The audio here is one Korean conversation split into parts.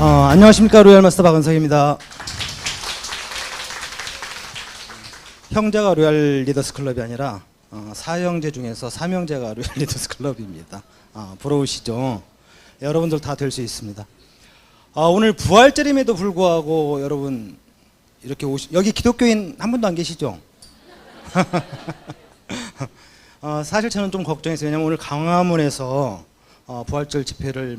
안녕하십니까. 로얄마스터 박은석입니다. 형제가 로얄 리더스 클럽이 아니라 사형제 중에서 삼형제가 로얄 리더스 클럽입니다. 부러우시죠? 여러분들 다 될 수 있습니다. 오늘 부활절임에도 불구하고 여러분 이렇게 여기 기독교인 한 분도 안 계시죠? 사실 저는 좀 걱정했어요. 왜냐면 오늘 광화문에서 부활절 집회를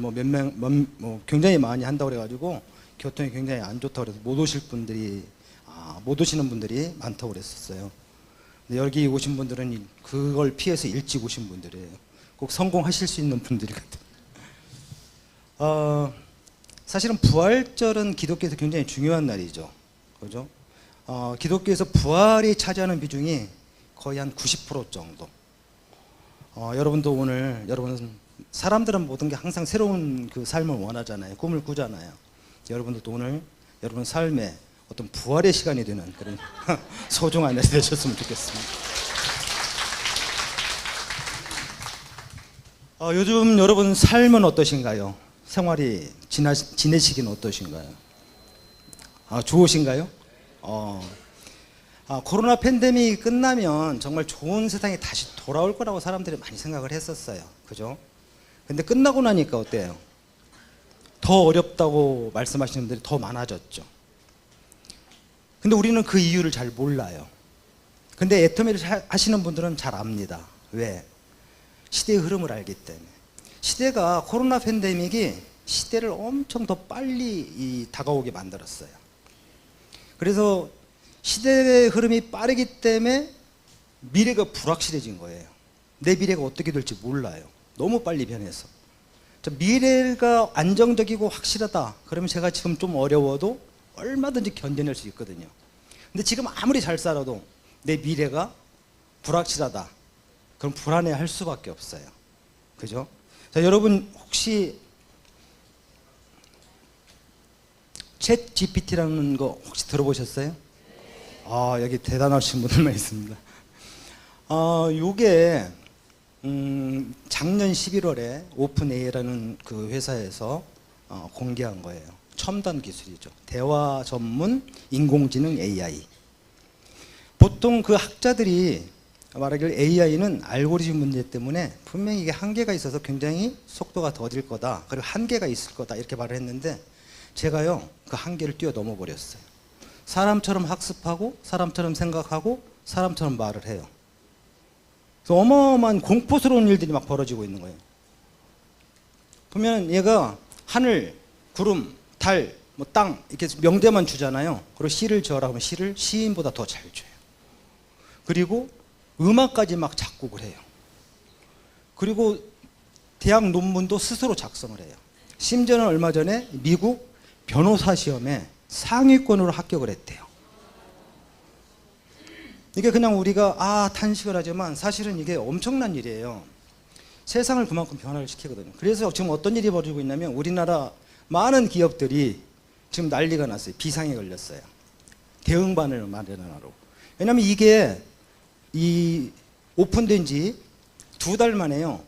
굉장히 많이 한다고 그래가지고 교통이 굉장히 안 좋다고 그래서 못 오시는 분들이 많다고 그랬었어요. 근데 여기 오신 분들은 그걸 피해서 일찍 오신 분들이에요. 꼭 성공하실 수 있는 분들이거든요. 사실은 부활절은 기독교에서 굉장히 중요한 날이죠. 그죠? 기독교에서 부활이 차지하는 비중이 거의 한 90% 정도. 여러분도 오늘, 사람들은 모든 게 항상 새로운 그 삶을 원하잖아요. 꿈을 꾸잖아요. 여러분들도 오늘 여러분 삶에 어떤 부활의 시간이 되는 그런 소중한 날이 되셨으면 좋겠습니다. 요즘 여러분 삶은 어떠신가요? 생활이 지내시기는 어떠신가요? 좋으신가요? 코로나 팬데믹이 끝나면 정말 좋은 세상이 다시 돌아올 거라고 사람들이 많이 생각을 했었어요. 그죠? 근데 끝나고 나니까 어때요? 더 어렵다고 말씀하시는 분들이 더 많아졌죠. 근데 우리는 그 이유를 잘 몰라요. 근데 애터미를 하시는 분들은 잘 압니다. 왜? 시대의 흐름을 알기 때문에. 시대가 코로나 팬데믹이 시대를 엄청 더 빨리 다가오게 만들었어요. 그래서 시대의 흐름이 빠르기 때문에 미래가 불확실해진 거예요. 내 미래가 어떻게 될지 몰라요. 너무 빨리 변해서. 미래가 안정적이고 확실하다. 그러면 제가 지금 좀 어려워도 얼마든지 견뎌낼 수 있거든요. 근데 지금 아무리 잘 살아도 내 미래가 불확실하다. 그럼 불안해할 수밖에 없어요. 그죠? 자, 여러분 혹시 챗 GPT라는 거 혹시 들어보셨어요? 여기 대단하신 분들만 있습니다. 요게 작년 11월에 오픈AI라는 그 회사에서 공개한 거예요. 첨단 기술이죠. 대화 전문 인공지능 AI. 보통 그 학자들이 말하기를 AI는 알고리즘 문제 때문에 분명히 이게 한계가 있어서 굉장히 속도가 더딜 거다. 그리고 한계가 있을 거다. 이렇게 말을 했는데 제가요, 그 한계를 뛰어넘어 버렸어요. 사람처럼 학습하고, 사람처럼 생각하고, 사람처럼 말을 해요. 그래서 어마어마한 공포스러운 일들이 막 벌어지고 있는 거예요. 보면 얘가 하늘, 구름, 달, 땅 이렇게 명대만 주잖아요. 그리고 시를 지어라 하면 시를 시인보다 더 잘 줘요. 그리고 음악까지 막 작곡을 해요. 그리고 대학 논문도 스스로 작성을 해요. 심지어는 얼마 전에 미국 변호사 시험에 상위권으로 합격을 했대요. 이게 그냥 우리가 탄식을 하지만 사실은 이게 엄청난 일이에요. 세상을 그만큼 변화를 시키거든요. 그래서 지금 어떤 일이 벌어지고 있냐면 우리나라 많은 기업들이 지금 난리가 났어요. 비상에 걸렸어요. 대응반을 마련하라고. 왜냐하면 이게 오픈된 지 2달 만에요.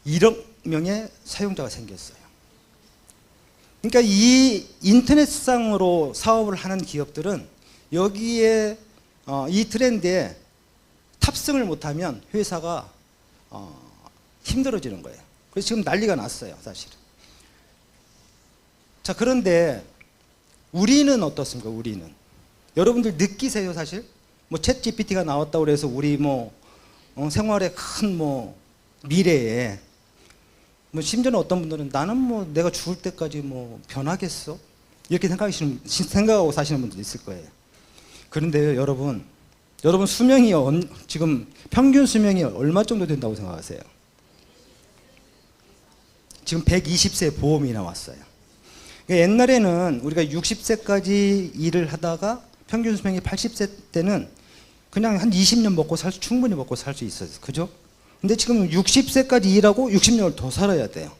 1억 명의 사용자가 생겼어요. 그러니까 이 인터넷상으로 사업을 하는 기업들은 여기에 이 트렌드에 탑승을 못하면 회사가 힘들어지는 거예요. 그래서 지금 난리가 났어요, 사실은. 자, 그런데 우리는 어떻습니까? 우리는 여러분들 느끼세요, 사실? 챗 GPT가 나왔다고 그래서 우리 생활의 큰 미래에 심지어는 어떤 분들은 나는 내가 죽을 때까지 변하겠어? 이렇게 생각하고 사시는 분들도 있을 거예요. 그런데요, 여러분 수명이 지금 평균 수명이 얼마 정도 된다고 생각하세요? 지금 120세 보험이 나왔어요. 옛날에는 우리가 60세까지 일을 하다가 평균 수명이 80세 때는 그냥 한 20년 충분히 먹고 살 수 있었어요. 그죠? 근데 지금 60세까지 일하고 60년을 더 살아야 돼요.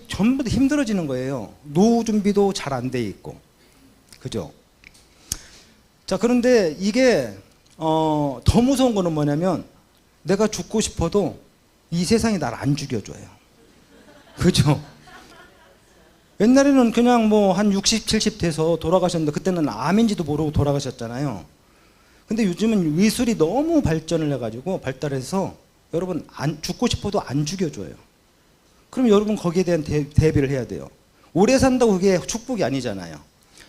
전부 다 힘들어지는 거예요. 노후 준비도 잘 안 돼 있고. 그죠? 자, 그런데 이게 더 무서운 거는 뭐냐면 내가 죽고 싶어도 이 세상이 날 안 죽여줘요. 그죠? 옛날에는 그냥 뭐 한 60, 70 돼서 돌아가셨는데 그때는 암인지도 모르고 돌아가셨잖아요. 근데 요즘은 의술이 너무 발전을 해가지고 발달해서 여러분 죽고 싶어도 안 죽여줘요. 그럼 여러분 거기에 대한 대비를 해야 돼요. 오래 산다고 그게 축복이 아니잖아요.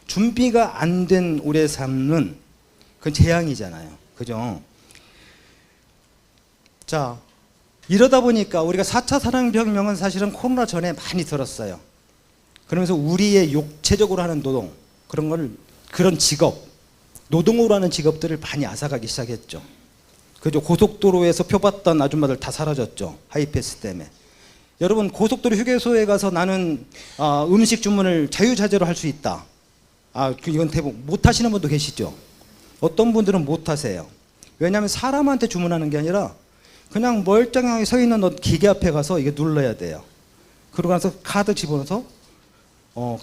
준비가 안 된 오래 삶은 그건 재앙이잖아요. 그죠? 자, 이러다 보니까 우리가 4차 산업혁명은 사실은 코로나 전에 많이 들었어요. 그러면서 우리의 육체적으로 하는 노동, 그런 직업, 노동으로 하는 직업들을 많이 앗아가기 시작했죠. 그죠? 고속도로에서 표 받던 아줌마들 다 사라졌죠. 하이패스 때문에. 여러분, 고속도로 휴게소에 가서 나는 음식 주문을 자유자재로 할 수 있다. 이건 대부분 못 하시는 분도 계시죠. 어떤 분들은 못 하세요. 왜냐하면 사람한테 주문하는 게 아니라 그냥 멀쩡하게 서 있는 기계 앞에 가서 이게 눌러야 돼요. 그러고 나서 카드 집어넣어서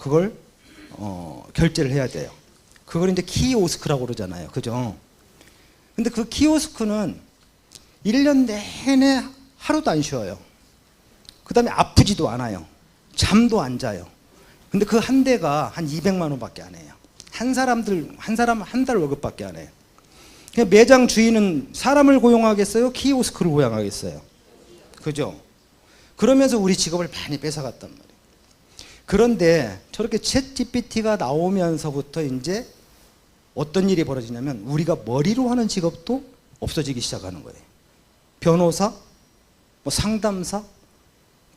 그걸 결제를 해야 돼요. 그걸 이제 키오스크라고 그러잖아요. 그죠? 근데 그 키오스크는 1년 내내 하루도 안 쉬어요. 그 다음에 아프지도 않아요. 잠도 안 자요. 근데 그 한 대가 한 200만 원밖에 안 해요. 한 사람 한 달 월급밖에 안 해요. 매장 주인은 사람을 고용하겠어요? 키오스크를 고용하겠어요? 그죠? 그러면서 우리 직업을 많이 뺏어갔단 말이에요. 그런데 저렇게 챗 GPT가 나오면서부터 이제 어떤 일이 벌어지냐면 우리가 머리로 하는 직업도 없어지기 시작하는 거예요. 변호사, 상담사,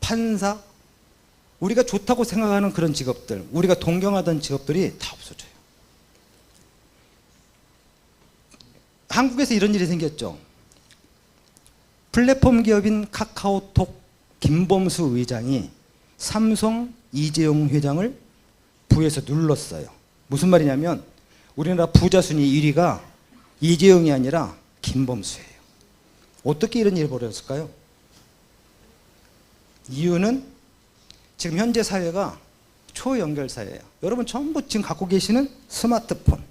판사, 우리가 좋다고 생각하는 그런 직업들, 우리가 동경하던 직업들이 다 없어져요. 한국에서 이런 일이 생겼죠. 플랫폼 기업인 카카오톡 김범수 의장이 삼성 이재용 회장을 부에서 눌렀어요. 무슨 말이냐면 우리나라 부자 순위 1위가 이재용이 아니라 김범수예요. 어떻게 이런 일이 벌어졌을까요? 이유는 지금 현재 사회가 초연결 사회예요. 여러분 전부 지금 갖고 계시는 스마트폰,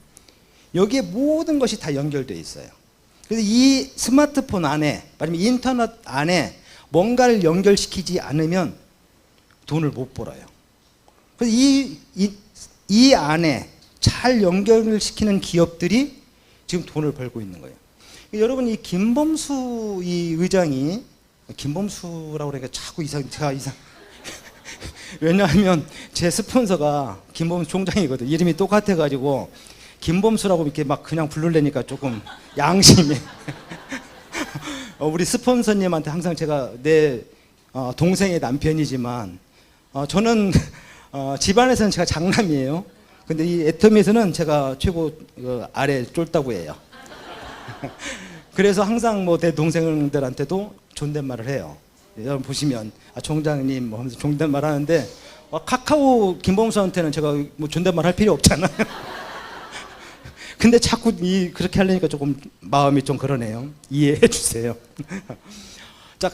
여기에 모든 것이 다 연결되어 있어요. 그래서 이 스마트폰 안에, 아니면 인터넷 안에 뭔가를 연결시키지 않으면 돈을 못 벌어요. 그래서 이 안에 잘 연결을 시키는 기업들이 지금 돈을 벌고 있는 거예요. 여러분, 이 김범수 이 의장이, 김범수라고 그러니까 자꾸 제가 이상 왜냐하면 제 스폰서가 김범수 총장이거든. 이름이 똑같아가지고 김범수라고 이렇게 막 그냥 부르려니까 조금 양심이. 우리 스폰서님한테 항상 제가 내 동생의 남편이지만 저는 집안에서는 제가 장남이에요. 근데 이 애터미에서는 제가 최고 아래 쫄따구예요. 그래서 항상 뭐 내 동생들한테도 존댓말을 해요. 여러분 보시면 총장님 뭐 하면서 존댓말 하는데 카카오 김범수한테는 제가 뭐 존댓말 할 필요 없잖아요. 근데 자꾸 그렇게 하려니까 조금 마음이 좀 그러네요. 이해해 주세요. 자,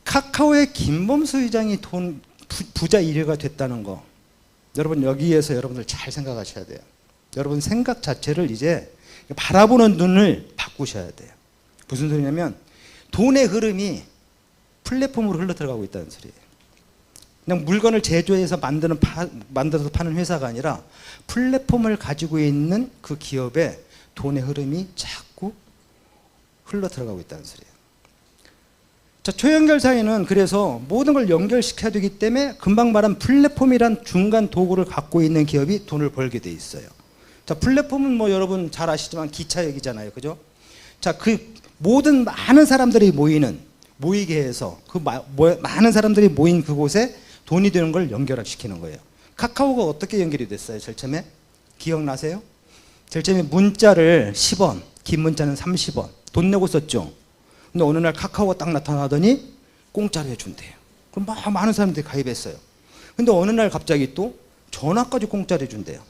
카카오의 김범수 회장이 부자 1위가 됐다는 거, 여러분 여기에서 여러분들 잘 생각하셔야 돼요. 여러분 생각 자체를 이제 바라보는 눈을 바꾸셔야 돼요. 무슨 소리냐면 돈의 흐름이 플랫폼으로 흘러 들어가고 있다는 소리예요. 그냥 물건을 제조해서 만들어서 파는 회사가 아니라 플랫폼을 가지고 있는 그 기업의 돈의 흐름이 자꾸 흘러 들어가고 있다는 소리예요. 자, 초연결 사회는 그래서 모든 걸 연결시켜야 되기 때문에 금방 말한 플랫폼이란 중간 도구를 갖고 있는 기업이 돈을 벌게 돼 있어요. 자, 플랫폼은 뭐 여러분 잘 아시지만 기차역이잖아요. 그죠? 자, 그 모든 많은 사람들이 모이게 해서 그 많은 사람들이 모인 그곳에 돈이 되는 걸 연결시키는 거예요. 카카오가 어떻게 연결이 됐어요? 제일 처음에 기억나세요? 제일 처음에 문자를 10원, 긴 문자는 30원 돈 내고 썼죠. 근데 어느 날 카카오가 딱 나타나더니 공짜로 해준대요. 그럼 막 많은 사람들이 가입했어요. 근데 어느 날 갑자기 또 전화까지 공짜로 해준대요.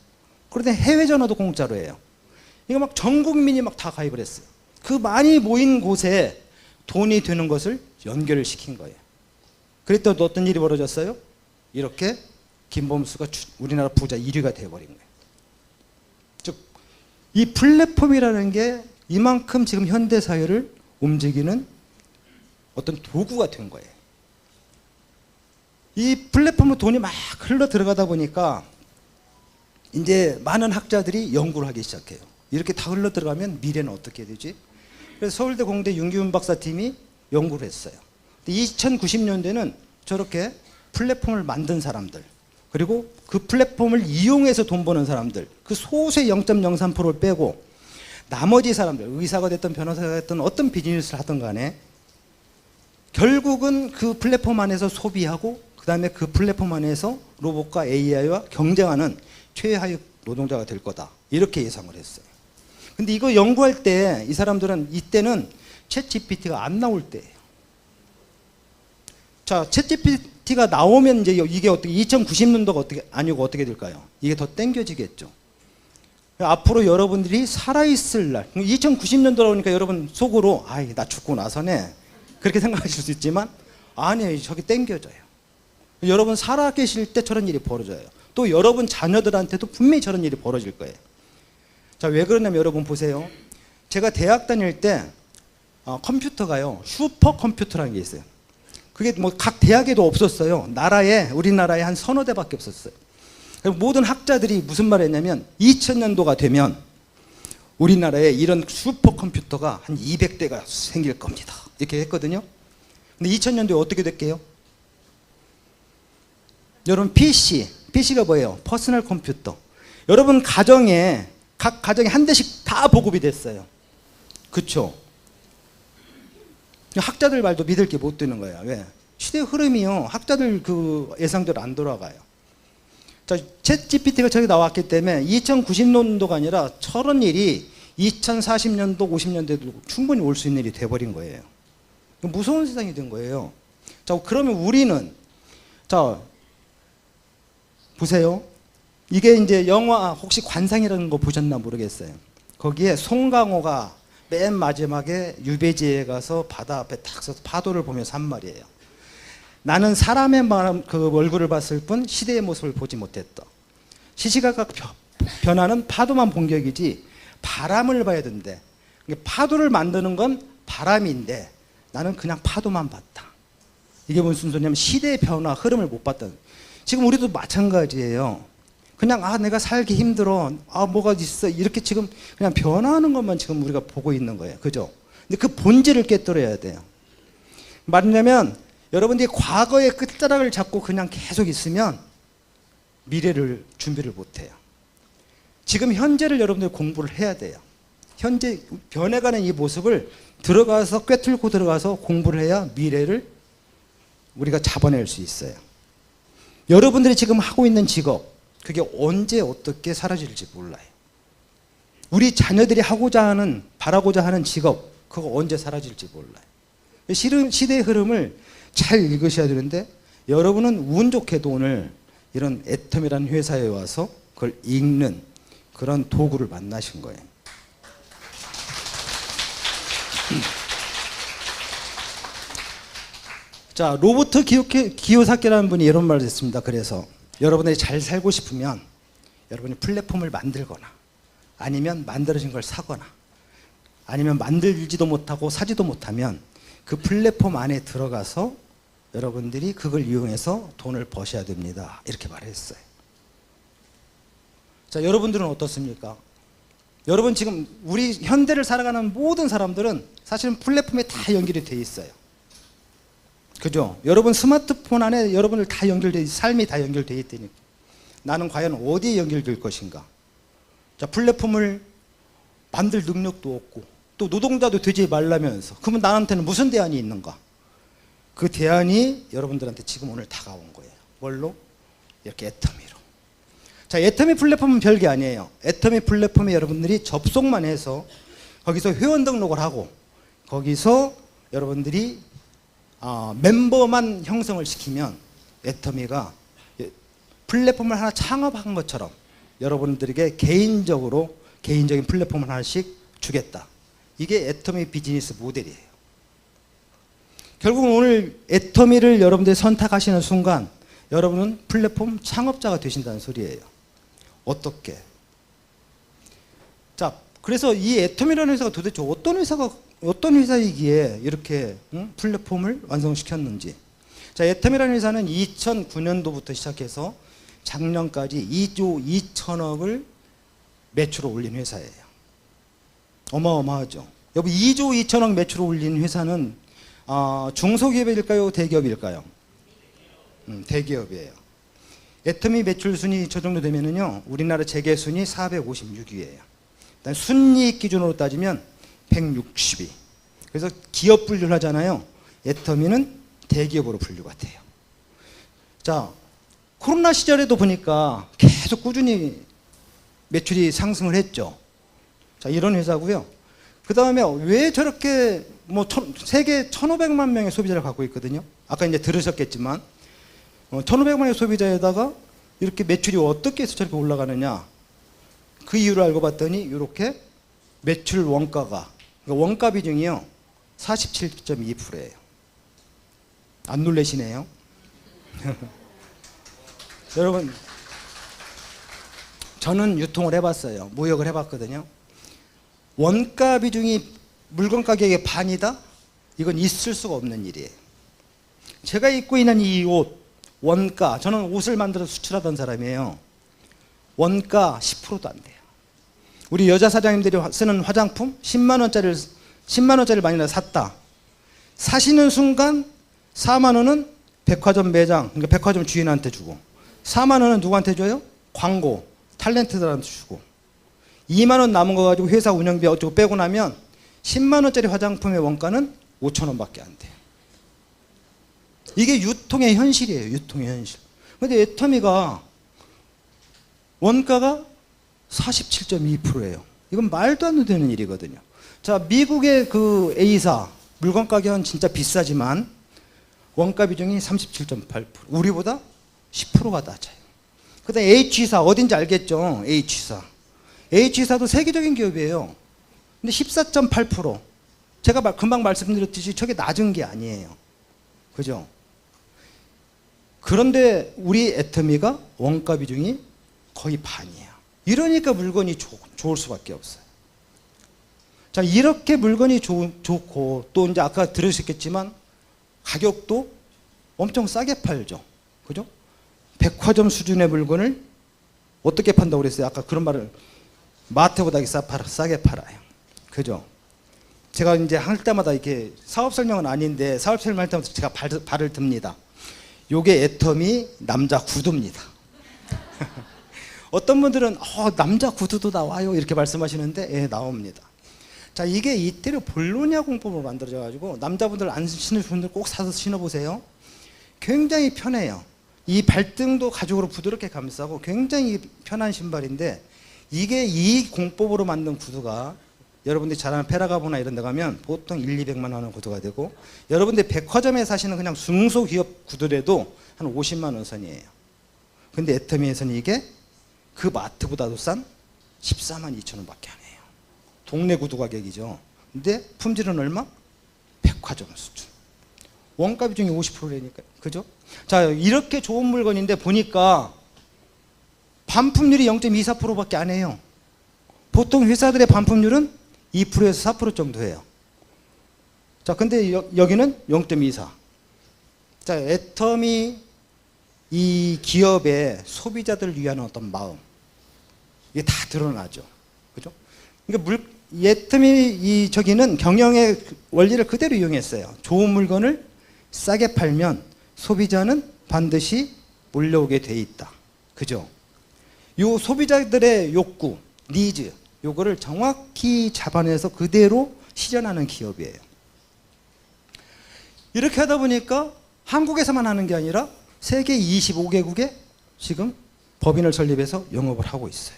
그런데 해외 전화도 공짜로 해요. 이거 막 전 국민이 막 다 가입을 했어요. 그 많이 모인 곳에 돈이 되는 것을 연결을 시킨 거예요. 그랬더니 어떤 일이 벌어졌어요? 이렇게 김범수가 우리나라 부자 1위가 되어버린 거예요. 즉, 이 플랫폼이라는 게 이만큼 지금 현대사회를 움직이는 어떤 도구가 된 거예요. 이 플랫폼으로 돈이 막 흘러 들어가다 보니까 이제 많은 학자들이 연구를 하기 시작해요. 이렇게 다 흘러 들어가면 미래는 어떻게 되지? 그래서 서울대 공대 윤기훈 박사팀이 연구를 했어요. 2090년대는 저렇게 플랫폼을 만든 사람들, 그리고 그 플랫폼을 이용해서 돈 버는 사람들, 그 소수의 0.03%를 빼고 나머지 사람들, 의사가 됐든 변호사가 됐든 어떤 비즈니스를 하든 간에 결국은 그 플랫폼 안에서 소비하고 그 다음에 그 플랫폼 안에서 로봇과 AI와 경쟁하는 최하위 노동자가 될 거다. 이렇게 예상을 했어요. 근데 이거 연구할 때 이 사람들은 이때는 챗 GPT가 안 나올 때예요. 자, 챗 GPT가 나오면 이제 이게 어떻게 2090년도가 어떻게 아니고 어떻게 될까요? 이게 더 땡겨지겠죠. 앞으로 여러분들이 살아있을 날, 2090년도라 보니까 여러분 속으로 아이 나 죽고 나서네 그렇게 생각하실 수 있지만 아니에요. 저기 땡겨져요. 여러분 살아계실 때 저런 일이 벌어져요. 또 여러분 자녀들한테도 분명히 저런 일이 벌어질 거예요. 자, 왜 그러냐면 여러분 보세요. 제가 대학 다닐 때 컴퓨터가요 슈퍼컴퓨터라는 게 있어요. 그게 뭐 각 대학에도 없었어요. 우리나라에 한 서너 대밖에 없었어요. 모든 학자들이 무슨 말을 했냐면 2000년도가 되면 우리나라에 이런 슈퍼컴퓨터가 한 200대가 생길 겁니다. 이렇게 했거든요. 근데 2000년도에 어떻게 됐게요? 여러분 PC가 뭐예요? 퍼스널 컴퓨터. 여러분 각 가정에 한 대씩 다 보급이 됐어요. 그쵸? 학자들 말도 믿을 게 못 되는 거야. 왜? 시대 흐름이요. 학자들 그 예상대로 안 돌아가요. 자, 챗 GPT가 저기 나왔기 때문에 2090년도가 아니라 저런 일이 2040년도, 50년대도 충분히 올 수 있는 일이 돼버린 거예요. 무서운 세상이 된 거예요. 자, 그러면 우리는, 자, 보세요. 이게 이제 영화 혹시 관상이라는 거 보셨나 모르겠어요. 거기에 송강호가 맨 마지막에 유배지에 가서 바다 앞에 탁 서서 파도를 보면서 한 말이에요. 나는 사람의 그 얼굴을 봤을 뿐 시대의 모습을 보지 못했다. 시시각각 변하는 파도만 본 격이지 바람을 봐야 된대. 파도를 만드는 건 바람인데 나는 그냥 파도만 봤다. 이게 무슨 소리냐면 시대의 변화, 흐름을 못 봤다. 지금 우리도 마찬가지예요. 그냥 내가 살기 힘들어. 뭐가 있어. 이렇게 지금 그냥 변화하는 것만 지금 우리가 보고 있는 거예요. 그죠? 근데 그 본질을 깨뜨려야 돼요. 말하자면 여러분들이 과거의 끝자락을 잡고 그냥 계속 있으면 미래를 준비를 못 해요. 지금 현재를 여러분들이 공부를 해야 돼요. 현재 변해가는 이 모습을 꿰뚫고 들어가서 공부를 해야 미래를 우리가 잡아낼 수 있어요. 여러분들이 지금 하고 있는 직업, 그게 언제 어떻게 사라질지 몰라요. 우리 자녀들이 바라고자 하는 직업, 그거 언제 사라질지 몰라요. 시대의 흐름을 잘 읽으셔야 되는데 여러분은 운 좋게도 오늘 이런 애텀이라는 회사에 와서 그걸 읽는 그런 도구를 만나신 거예요. 자, 로버트 기요사키라는 분이 이런 말을 했습니다. 그래서 여러분들이 잘 살고 싶으면 여러분이 플랫폼을 만들거나 아니면 만들어진 걸 사거나 아니면 만들지도 못하고 사지도 못하면 그 플랫폼 안에 들어가서 여러분들이 그걸 이용해서 돈을 버셔야 됩니다. 이렇게 말했어요. 자, 여러분들은 어떻습니까? 여러분 지금 우리 현대를 살아가는 모든 사람들은 사실은 플랫폼에 다 연결이 돼 있어요. 그죠? 여러분 스마트폰 안에 여러분들 다 삶이 다 연결되어 있다니까. 나는 과연 어디에 연결될 것인가? 자, 플랫폼을 만들 능력도 없고 또 노동자도 되지 말라면서 그러면 나한테는 무슨 대안이 있는가? 그 대안이 여러분들한테 지금 오늘 다가온 거예요. 뭘로? 이렇게 애터미로. 자, 애터미 플랫폼은 별게 아니에요. 애터미 플랫폼에 여러분들이 접속만 해서 거기서 회원 등록을 하고 거기서 여러분들이 멤버만 형성을 시키면 애터미가 플랫폼을 하나 창업한 것처럼 여러분들에게 개인적인 플랫폼을 하나씩 주겠다. 이게 애터미 비즈니스 모델이에요. 결국 오늘 애터미를 여러분들이 선택하시는 순간 여러분은 플랫폼 창업자가 되신다는 소리예요. 어떻게? 자, 그래서 이 애터미라는 회사가 도대체 어떤 회사이기에 이렇게 플랫폼을 완성시켰는지. 자, 애텀이라는 회사는 2009년도부터 시작해서 작년까지 2조 2천억을 매출을 올린 회사예요. 어마어마하죠. 여보, 2조 2천억 매출을 올린 회사는 중소기업일까요? 대기업일까요? 대기업이에요. 애텀이 매출 순위 저 정도 되면은요, 우리나라 재계 순위 456위예요. 일단 순이익 기준으로 따지면 160위. 그래서 기업 분류를 하잖아요. 애터미는 대기업으로 분류가 돼요. 자, 코로나 시절에도 보니까 계속 꾸준히 매출이 상승을 했죠. 자, 이런 회사고요. 그 다음에 왜 저렇게 세계 1,500만 명의 소비자를 갖고 있거든요. 아까 이제 들으셨겠지만 1,500만의 소비자에다가 이렇게 매출이 어떻게 해서 저렇게 올라가느냐, 그 이유를 알고 봤더니 이렇게 매출 원가가, 그러니까 원가 비중이요 47.2%예요. 안 놀라시네요. 여러분, 저는 유통을 해봤어요. 무역을 해봤거든요. 원가 비중이 물건 가격의 반이다? 이건 있을 수가 없는 일이에요. 제가 입고 있는 이 옷, 원가, 저는 옷을 만들어 수출하던 사람이에요. 원가 10%도 안 돼요. 우리 여자 사장님들이 쓰는 화장품 10만 원짜리를 많이 샀다. 사시는 순간 4만 원은 백화점 매장, 그러니까 백화점 주인한테 주고, 4만 원은 누구한테 줘요? 광고, 탤런트들한테 주고, 2만 원 남은 거 가지고 회사 운영비 어쩌고 빼고 나면 10만 원짜리 화장품의 원가는 5천 원밖에 안 돼요. 이게 유통의 현실이에요. 유통의 현실. 근데 애터미가 원가가 47.2%예요. 이건 말도 안 되는 일이거든요. 자, 미국의 그 A사 물건 가격은 진짜 비싸지만 원가 비중이 37.8%. 우리보다 10%가 낮아요. 그다음에 H사 어딘지 알겠죠? H사. H사도 세계적인 기업이에요. 근데 14.8%. 제가 금방 말씀드렸듯이 저게 낮은 게 아니에요. 그죠? 그런데 우리 애터미가 원가 비중이 거의 반이에요. 이러니까 물건이 좋을 수밖에 없어요. 자, 이렇게 물건이 좋고, 또 이제 아까 들으셨겠지만 가격도 엄청 싸게 팔죠. 그죠? 백화점 수준의 물건을 어떻게 판다고 그랬어요? 아까 그런 말을, 마트보다 싸게 팔아요. 그죠? 제가 이제 할 때마다 이렇게 사업 설명은 아닌데 사업 설명할 때마다 제가 발을 듭니다. 요게 애터미 남자 구두입니다. 어떤 분들은 남자 구두도 나와요 이렇게 말씀하시는데, 예, 나옵니다. 자, 이게 이태리 볼로냐 공법으로 만들어져 가지고 남자분들 안 신으신 분들 꼭 사서 신어보세요. 굉장히 편해요. 이 발등도 가죽으로 부드럽게 감싸고 굉장히 편한 신발인데, 이게 이 공법으로 만든 구두가 여러분들이 잘 아는 페라가보나 이런 데 가면 보통 200만 원 하는 구두가 되고, 여러분들이 백화점에 사시는 그냥 중소기업 구두라도 한 50만 원 선이에요. 근데 애터미에서는 이게 그 마트보다도 싼 14만 2천 원밖에 안 해요. 동네 구두 가격이죠. 근데 품질은 얼마? 백화점 수준. 원가 비중이 50%라니까요. 그죠? 자, 이렇게 좋은 물건인데 보니까 반품률이 0.24%밖에 안 해요. 보통 회사들의 반품률은 2%에서 4% 정도 해요. 자, 근데 여기는 0.24. 자, 애터미 이 기업의 소비자들을 위한 어떤 마음, 이게 다 드러나죠. 그죠? 그러니까 애터미 저기는 경영의 원리를 그대로 이용했어요. 좋은 물건을 싸게 팔면 소비자는 반드시 몰려오게 돼 있다. 그죠? 요 소비자들의 욕구, 니즈, 요거를 정확히 잡아내서 그대로 실현하는 기업이에요. 이렇게 하다 보니까 한국에서만 하는 게 아니라 세계 25개국에 지금 법인을 설립해서 영업을 하고 있어요.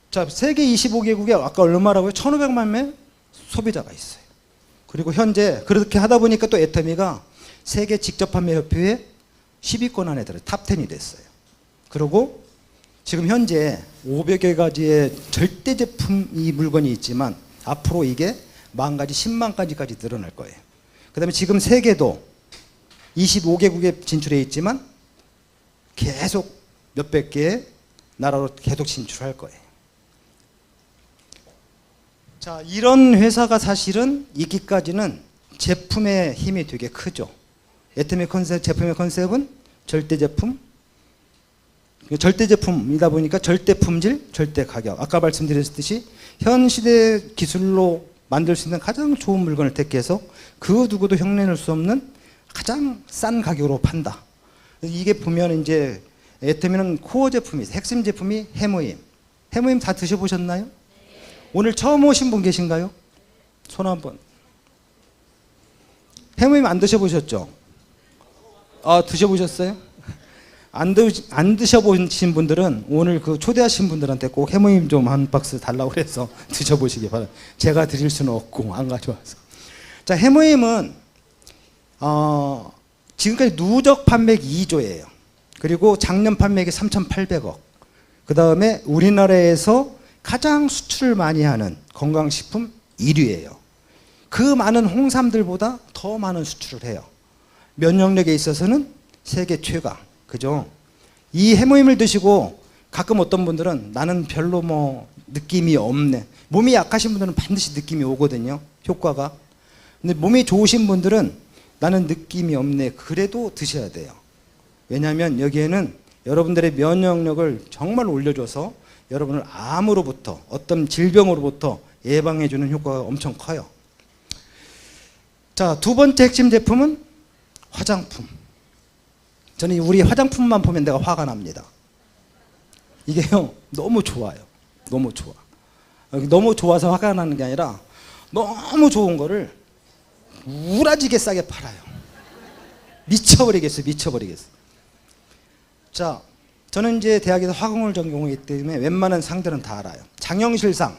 자, 세계 25개국에 아까 얼마라고요? 1,500만 명 소비자가 있어요. 그리고 현재 그렇게 하다 보니까 또 애터미가 세계 직접판매협회에 10위권 안에 들어요. 탑10이 됐어요. 그리고 지금 현재 500여 가지의 절대 제품 이 물건이 있지만 앞으로 이게 10,000 가지, 10만 가지까지 늘어날 거예요. 그 다음에 지금 세계도 25개국에 진출해 있지만 계속 몇백 개의 나라로 계속 진출할 거예요. 자, 이런 회사가 사실은 있기까지는 제품의 힘이 되게 크죠. 애템의 컨셉, 제품의 컨셉은 절대 제품, 절대 제품이다 보니까 절대 품질, 절대 가격. 아까 말씀드렸듯이 현 시대 기술로 만들 수 있는 가장 좋은 물건을 택해서 그 누구도 흉내낼 수 없는 가장 싼 가격으로 판다. 이게 보면 이제 애템에는 코어 제품이 있어요. 핵심 제품이 해모임. 해모임 다 드셔보셨나요? 오늘 처음 오신 분 계신가요? 손 한번. 해모임 안 드셔보셨죠? 아, 드셔보셨어요? 안 드셔보신 분들은 오늘 그 초대하신 분들한테 꼭 해모임 좀 한 박스 달라고 해서 드셔보시기 바랍니다. 제가 드릴 수는 없고 안 가져와서. 자, 해모임은 지금까지 누적 판매액 2조예요. 그리고 작년 판매액이 3,800억. 그 다음에 우리나라에서 가장 수출을 많이 하는 건강식품 1위예요. 그 많은 홍삼들보다 더 많은 수출을 해요. 면역력에 있어서는 세계 최강. 그죠? 이 해모임을 드시고 가끔 어떤 분들은 나는 별로 뭐 느낌이 없네. 몸이 약하신 분들은 반드시 느낌이 오거든요. 효과가. 근데 몸이 좋으신 분들은 나는 느낌이 없네. 그래도 드셔야 돼요. 왜냐하면 여기에는 여러분들의 면역력을 정말 올려줘서 여러분을 암으로부터 어떤 질병으로부터 예방해주는 효과가 엄청 커요. 자, 두 번째 핵심 제품은 화장품. 저는 우리 화장품만 보면 내가 화가 납니다. 이게요, 너무 좋아요. 너무 좋아. 너무 좋아서 화가 나는 게 아니라 너무 좋은 거를 우라지게 싸게 팔아요. 미쳐버리겠어요. 미쳐버리겠어요. 자, 저는 이제 대학에서 화공을 전공했기 때문에 웬만한 상들은 다 알아요. 장영실상,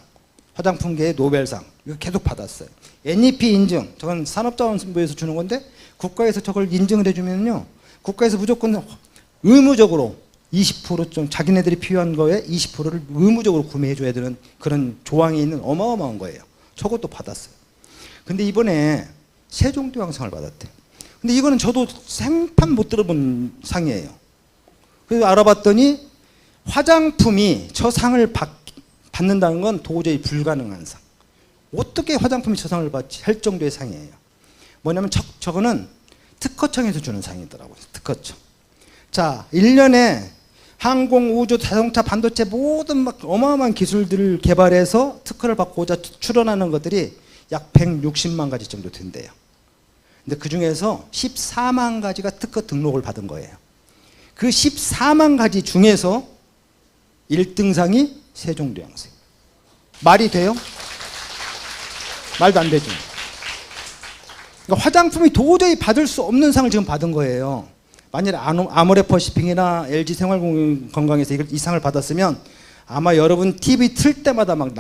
화장품계의 노벨상, 이거 계속 받았어요. NEP 인증, 저건 산업자원부에서 주는 건데 국가에서 저걸 인증을 해주면요, 국가에서 무조건 의무적으로 20% 자기네들이 필요한 거에 20%를 의무적으로 구매해줘야 되는 그런 조항이 있는 어마어마한 거예요. 저것도 받았어요. 근데 이번에 세종대왕상을 받았대. 근데 이거는 저도 생판 못 들어본 상이에요. 그래서 알아봤더니 화장품이 저 상을 받는다는 건 도저히 불가능한 상. 어떻게 화장품이 저 상을 받지 할 정도의 상이에요. 뭐냐면 저거는 특허청에서 주는 상이더라고요. 특허청. 자, 1년에 항공, 우주, 자동차, 반도체 모든 막 어마어마한 기술들을 개발해서 특허를 받고자 출원하는 것들이 약 160만 가지 정도 된대요. 근데 그 중에서 14만 가지가 특허 등록을 받은 거예요. 그 14만 가지 중에서 1등상이 세종대왕상. 말이 돼요? 말도 안 되죠. 그러니까 화장품이 도저히 받을 수 없는 상을 지금 받은 거예요. 만약에 아모레퍼시픽이나 LG생활건강에서 이 상을 받았으면 아마 여러분 TV 틀 때마다 막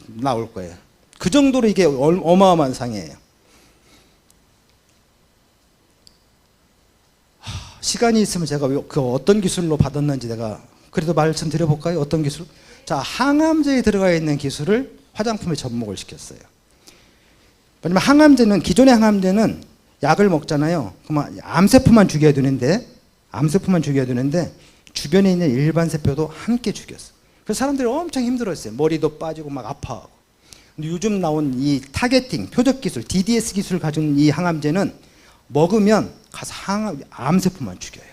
나올 거예요. 그 정도로 이게 어마어마한 상이에요. 시간이 있으면 제가 그 어떤 기술로 받았는지 내가 그래도 말씀드려볼까요? 어떤 기술? 자, 항암제에 들어가 있는 기술을 화장품에 접목을 시켰어요. 왜냐면 항암제는, 기존의 항암제는 약을 먹잖아요. 그러면 암세포만 죽여야 되는데 주변에 있는 일반 세포도 함께 죽였어. 그래서 사람들이 엄청 힘들었어요. 머리도 빠지고 막 아파하고. 근데 요즘 나온 이 타겟팅, 표적 기술, DDS 기술을 가진 이 항암제는 먹으면 가서 암세포만 죽여요.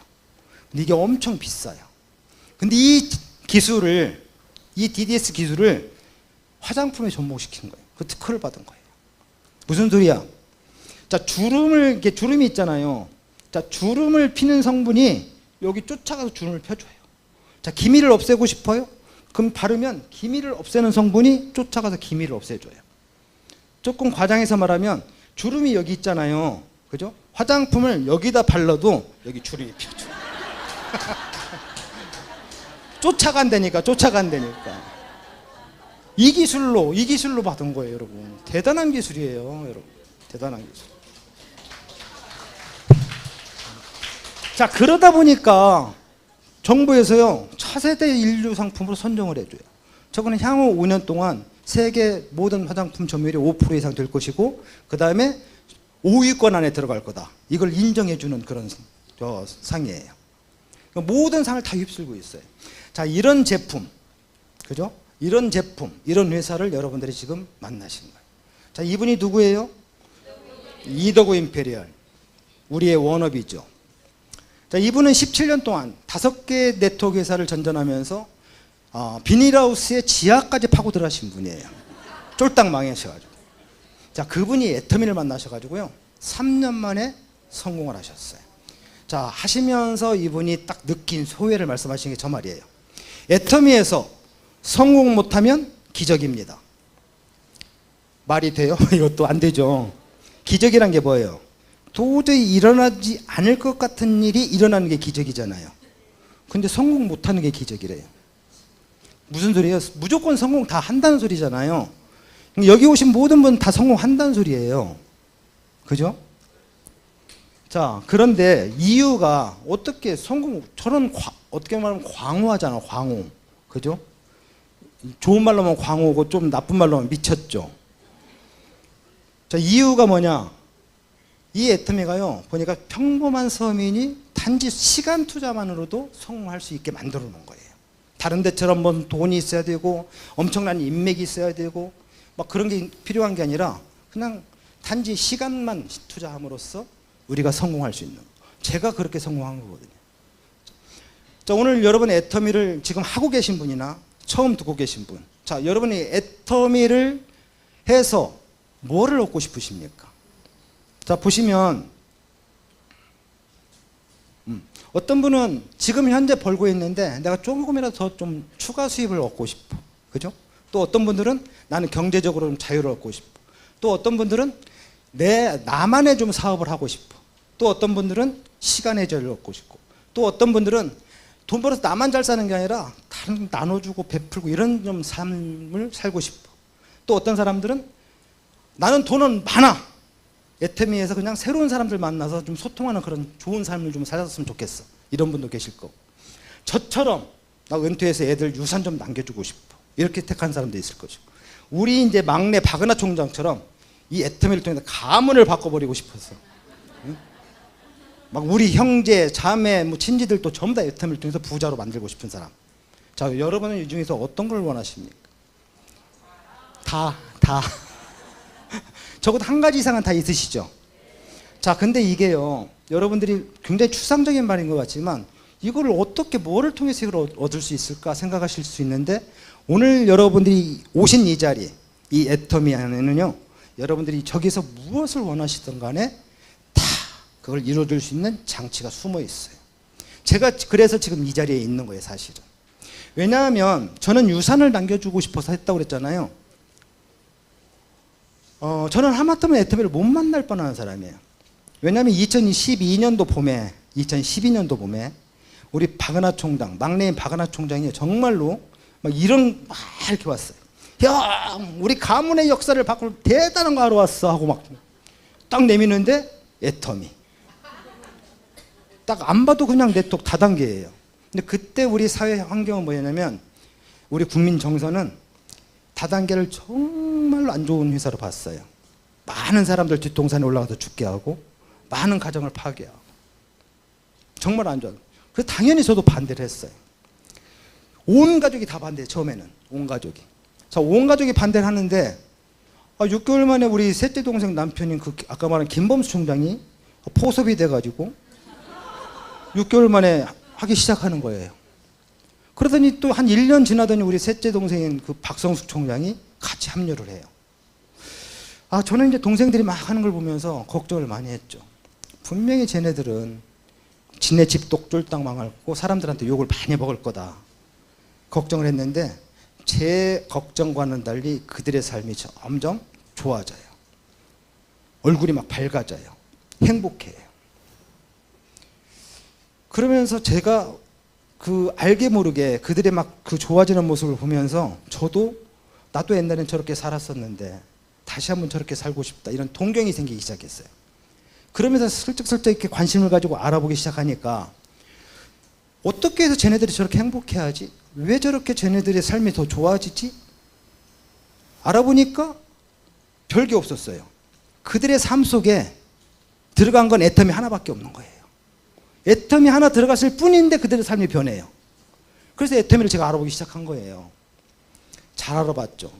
근데 이게 엄청 비싸요. 근데 이 기술을, 이 DDS 기술을 화장품에 접목시킨 거예요. 그 특허를 받은 거예요. 무슨 소리야? 자, 이렇게 주름이 있잖아요. 자, 주름을 피는 성분이 여기 쫓아가서 주름을 펴줘요. 자, 기미를 없애고 싶어요? 그럼 바르면 기미를 없애는 성분이 쫓아가서 기미를 없애줘요. 조금 과장해서 말하면 주름이 여기 있잖아요. 그죠? 화장품을 여기다 발라도 여기 주름이 펴줘. 쫓아간다니까. 이 기술로 받은 거예요, 여러분. 대단한 기술이에요, 여러분. 대단한 기술. 자, 그러다 보니까 정부에서요, 차세대 인류 상품으로 선정을 해줘요. 저거는 향후 5년 동안 세계 모든 화장품 점유율이 5% 이상 될 것이고, 그 다음에 5위권 안에 들어갈 거다. 이걸 인정해주는 그런 상이에요. 모든 상을 다 휩쓸고 있어요. 자, 이런 제품, 그죠? 이런 제품, 이런 회사를 여러분들이 지금 만나신 거예요. 자, 이분이 누구예요? 이더구 임페리얼. 우리의 워너비죠. 자, 이분은 17년 동안 5개 네트워크 회사를 전전하면서 비닐하우스의 지하까지 파고 들어가신 분이에요. 쫄딱 망하셔가지고. 자, 그분이 애터미를 만나셔가지고요, 3년 만에 성공을 하셨어요. 자, 하시면서 이분이 딱 느낀 소회를 말씀하신 게 저 말이에요. 애터미에서 성공 못하면 기적입니다. 말이 돼요? 이것도 안 되죠. 기적이란 게 뭐예요? 도저히 일어나지 않을 것 같은 일이 일어나는 게 기적이잖아요. 근데 성공 못하는 게 기적이래요. 무슨 소리예요? 무조건 성공 다 한다는 소리잖아요. 여기 오신 모든 분 다 성공한다는 소리예요. 그죠? 자, 그런데 이유가 어떻게 저런 어떻게 말하면 광호하잖아, 광호. 그죠? 좋은 말로 하면 광호고 좀 나쁜 말로 하면 미쳤죠. 자, 이유가 뭐냐? 이 애터미가요, 보니까 평범한 서민이 단지 시간 투자만으로도 성공할 수 있게 만들어 놓은 거예요. 다른 데처럼 뭐 돈이 있어야 되고 엄청난 인맥이 있어야 되고 막 그런 게 필요한 게 아니라 그냥 단지 시간만 투자함으로써 우리가 성공할 수 있는, 제가 그렇게 성공한 거거든요. 자, 오늘 여러분 애터미를 지금 하고 계신 분이나 처음 듣고 계신 분, 자, 여러분이 애터미를 해서 뭐를 얻고 싶으십니까? 자, 보시면 어떤 분은 지금 현재 벌고 있는데 내가 조금이라도 더 좀 추가 수입을 얻고 싶어. 그죠? 또 어떤 분들은 나는 경제적으로 좀 자유를 얻고 싶어. 또 어떤 분들은 나만의 좀 사업을 하고 싶어. 또 어떤 분들은 시간의 자유를 얻고 싶고. 또 어떤 분들은 돈 벌어서 나만 잘 사는 게 아니라 다른 나눠주고 베풀고 이런 좀 삶을 살고 싶어. 또 어떤 사람들은 나는 돈은 많아. 애터미에서 그냥 새로운 사람들 만나서 좀 소통하는 그런 좋은 삶을 좀 살았으면 좋겠어. 이런 분도 계실 거고. 저처럼 나 은퇴해서 애들 유산 좀 남겨주고 싶어. 이렇게 택한 사람도 있을 것이고. 우리 이제 막내 박은하 총장처럼 이 애터미를 통해서 가문을 바꿔버리고 싶었어. 응? 막 우리 형제, 자매, 뭐 친지들도 전부 다 애터미를 통해서 부자로 만들고 싶은 사람. 자, 여러분은 이 중에서 어떤 걸 원하십니까? 다. 적어도 한 가지 이상은 다 있으시죠? 자, 근데 이게요, 여러분들이 굉장히 추상적인 말인 것 같지만 이거를 어떻게, 뭐를 통해서 이걸 얻을 수 있을까 생각하실 수 있는데, 오늘 여러분들이 오신 이 자리, 이 애터미 안에는요, 여러분들이 저기서 무엇을 원하시든 간에 다 그걸 이루어줄 수 있는 장치가 숨어 있어요. 제가 그래서 지금 이 자리에 있는 거예요, 사실은. 왜냐하면 저는 유산을 남겨주고 싶어서 했다고 그랬잖아요. 저는 하마터면 애터미를 못 만날 뻔한 사람이에요. 왜냐하면 2012년도 봄에 우리 박은하 총장, 막내인 박은하 총장이 정말로 막 이렇게 왔어요. 형, 우리 가문의 역사를 바꿀 대단한 거 하러 왔어 하고 막 딱 내미는데 애터미. 딱 안 봐도 그냥 네트워크 다단계예요. 근데 그때 우리 사회 환경은 뭐냐면, 우리 국민 정서는 다단계를 정말로 안 좋은 회사로 봤어요. 많은 사람들 뒷동산에 올라가서 죽게 하고 많은 가정을 파괴하고 정말 안 좋아요. 그래서 당연히 저도 반대를 했어요. 온 가족이 다 반대해요. 처음에는 온 가족이. 자, 온 가족이 반대를 하는데 6개월 만에 우리 셋째 동생 남편인 그 아까 말한 김범수 총장이 포섭이 돼가지고 6개월 만에 하기 시작하는 거예요. 그러더니 또 한 1년 지나더니 우리 셋째 동생인 그 박성숙 총장이 같이 합류를 해요. 저는 이제 동생들이 막 하는 걸 보면서 걱정을 많이 했죠. 분명히 쟤네들은 지네 집 쫄딱 망하고 사람들한테 욕을 많이 먹을 거다 걱정을 했는데, 제 걱정과는 달리 그들의 삶이 점점 좋아져요. 얼굴이 막 밝아져요. 행복해요. 그러면서 제가 알게 모르게 그들의 막 그 좋아지는 모습을 보면서 나도 옛날엔 저렇게 살았었는데 다시 한번 저렇게 살고 싶다, 이런 동경이 생기기 시작했어요. 그러면서 슬쩍슬쩍 이렇게 관심을 가지고 알아보기 시작하니까 어떻게 해서 쟤네들이 저렇게 행복해하지? 왜 저렇게 쟤네들의 삶이 더 좋아지지? 알아보니까 별게 없었어요. 그들의 삶 속에 들어간 건 애터미 하나밖에 없는 거예요. 애터미 하나 들어갔을 뿐인데 그들의 삶이 변해요. 그래서 애터미를 제가 알아보기 시작한 거예요. 잘 알아봤죠.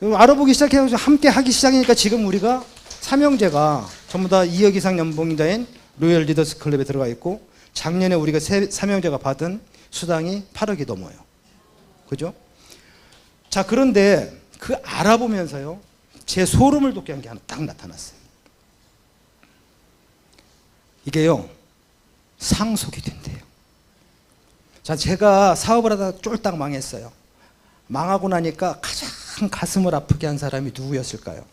알아보기 시작해서 함께 하기 시작하니까 지금 우리가 삼형제가 전부 다 2억 이상 연봉자인 로열 리더스 클럽에 들어가 있고 작년에 우리가 삼형제가 받은 수당이 8억이 넘어요. 그죠? 자, 그런데 그 알아보면서요, 제 소름을 돋게 한 게 하나 딱 나타났어요. 이게요, 상속이 된대요. 자, 제가 사업을 하다가 쫄딱 망했어요. 망하고 나니까 가장 가슴을 아프게 한 사람이 누구였을까요?